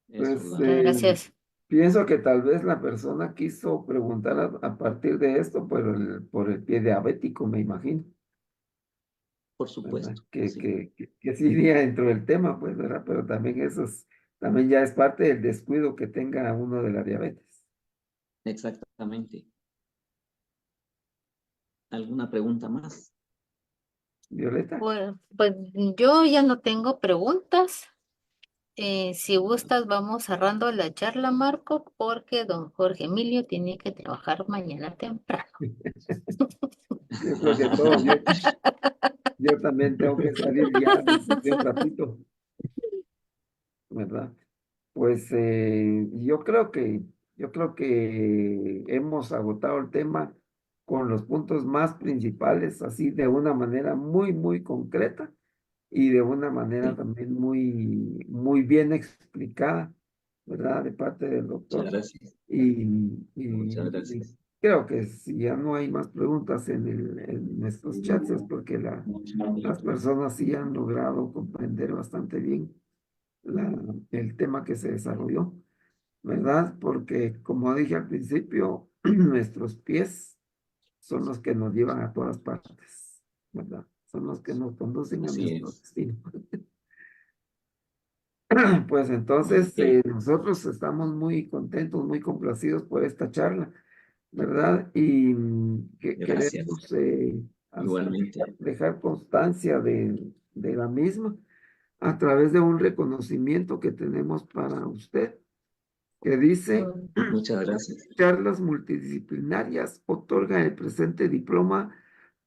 Eso es Pues Muchas gracias. pienso que tal vez la persona quiso preguntar a partir de esto por el pie diabético, me imagino, por ¿verdad? supuesto, Que, sí, que, que, que sí iría dentro del tema, pues, ¿verdad? Pero también también ya es parte del descuido que tenga uno de la diabetes. exactamente. ¿Alguna pregunta más? Violeta, Bueno, pues yo ya no tengo preguntas. Si gustas, vamos cerrando la charla, Marco, porque don Jorge Emilio tiene que trabajar mañana temprano. yo creo que todos, yo también tengo que salir ya de un ratito, ¿verdad? Pues yo creo que hemos agotado el tema con los puntos más principales, así de una manera muy, muy concreta y de una manera Sí, también muy, muy bien explicada, ¿verdad? De parte del muchas doctor. gracias. Y, Muchas y gracias. creo que si ya no hay más preguntas en nuestros chats es porque las personas sí han logrado comprender bastante bien el tema que se desarrolló, ¿verdad? Porque como dije al principio, nuestros pies son los que nos llevan a todas partes, ¿verdad? Son los que nos conducen a Así nuestro es. destino. Pues entonces Ok, nosotros estamos muy contentos, muy complacidos por esta charla, ¿verdad? Y que gracias. queremos hacer, Igualmente. dejar constancia de la misma a través de un reconocimiento que tenemos para usted, que dice, Mm, Muchas gracias. charlas multidisciplinarias otorga el presente diploma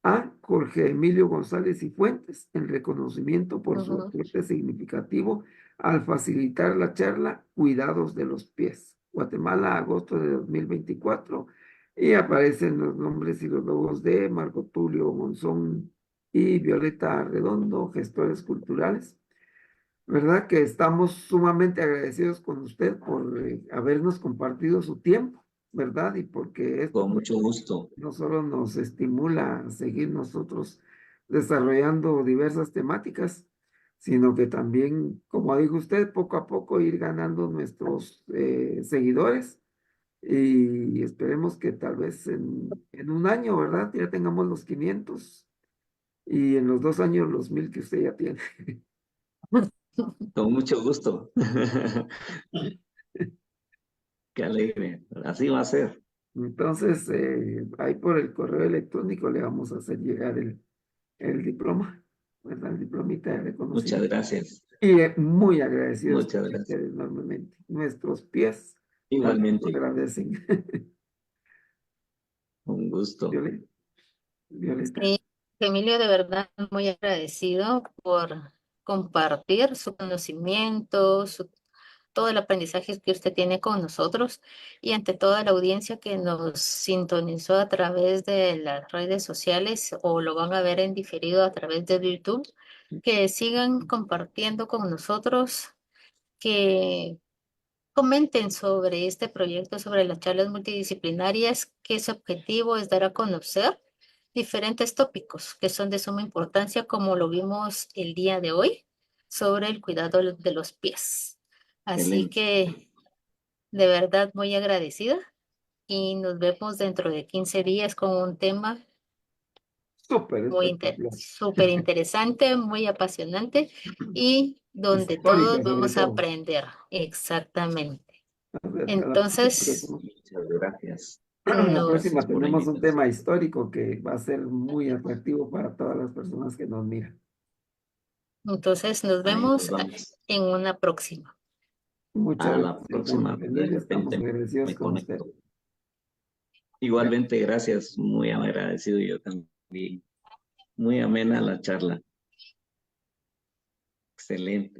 a Jorge Emilio González y Fuentes en reconocimiento por su ujú. aporte significativo al facilitar la charla Cuidados de los Pies. Guatemala, agosto de 2024. Y aparecen los nombres y los logos de Marco Tulio Monzón y Violeta Redondo, gestores culturales. ¿Verdad? Que estamos sumamente agradecidos con usted por habernos compartido su tiempo, ¿verdad? Y porque esto Con pues mucho gusto. no solo nos estimula a seguir nosotros desarrollando diversas temáticas, sino que también, como dijo usted, poco a poco ir ganando nuestros seguidores y esperemos que tal vez en un año, ¿verdad? Ya tengamos los 500 y en los 2 años los 1000 que usted ya tiene. Con mucho gusto. Qué alegre. Así va a ser. Entonces, ahí por el correo electrónico le vamos a hacer llegar el diploma, ¿verdad? El diplomita de Muchas reconocimiento. gracias. Y muy agradecidos Muchas con gracias. ustedes enormemente. Nuestros pies también lo Igualmente, agradecen. un gusto. Violeta. Sí, Emilio, de verdad, muy agradecido por compartir su conocimiento, todo el aprendizaje que usted tiene con nosotros y ante toda la audiencia que nos sintonizó a través de las redes sociales o lo van a ver en diferido a través de YouTube, que sigan compartiendo con nosotros, que comenten sobre este proyecto, sobre las charlas multidisciplinarias, que su objetivo es dar a conocer diferentes tópicos que son de suma importancia, como lo vimos el día de hoy, sobre el cuidado de los pies. Así Excelente. que de verdad muy agradecida y nos vemos dentro de 15 días con un tema Súper muy espectacular. súper interesante, muy apasionante y donde Histórica todos sobre vamos a todo. aprender. Exactamente. Acerca de la próxima Entonces, Muchas gracias. la nos, próxima Gracias por la tenemos un invitación. tema histórico que va a ser muy atractivo para todas las personas que nos miran. entonces nos Ahí nos vemos vamos. en una próxima. Muchas A la gracias, próxima. don De Emilio. Estamos repente agradecidos me con usted. conecto. Igualmente, gracias. Muy agradecido yo también. Muy amena la charla. Excelente.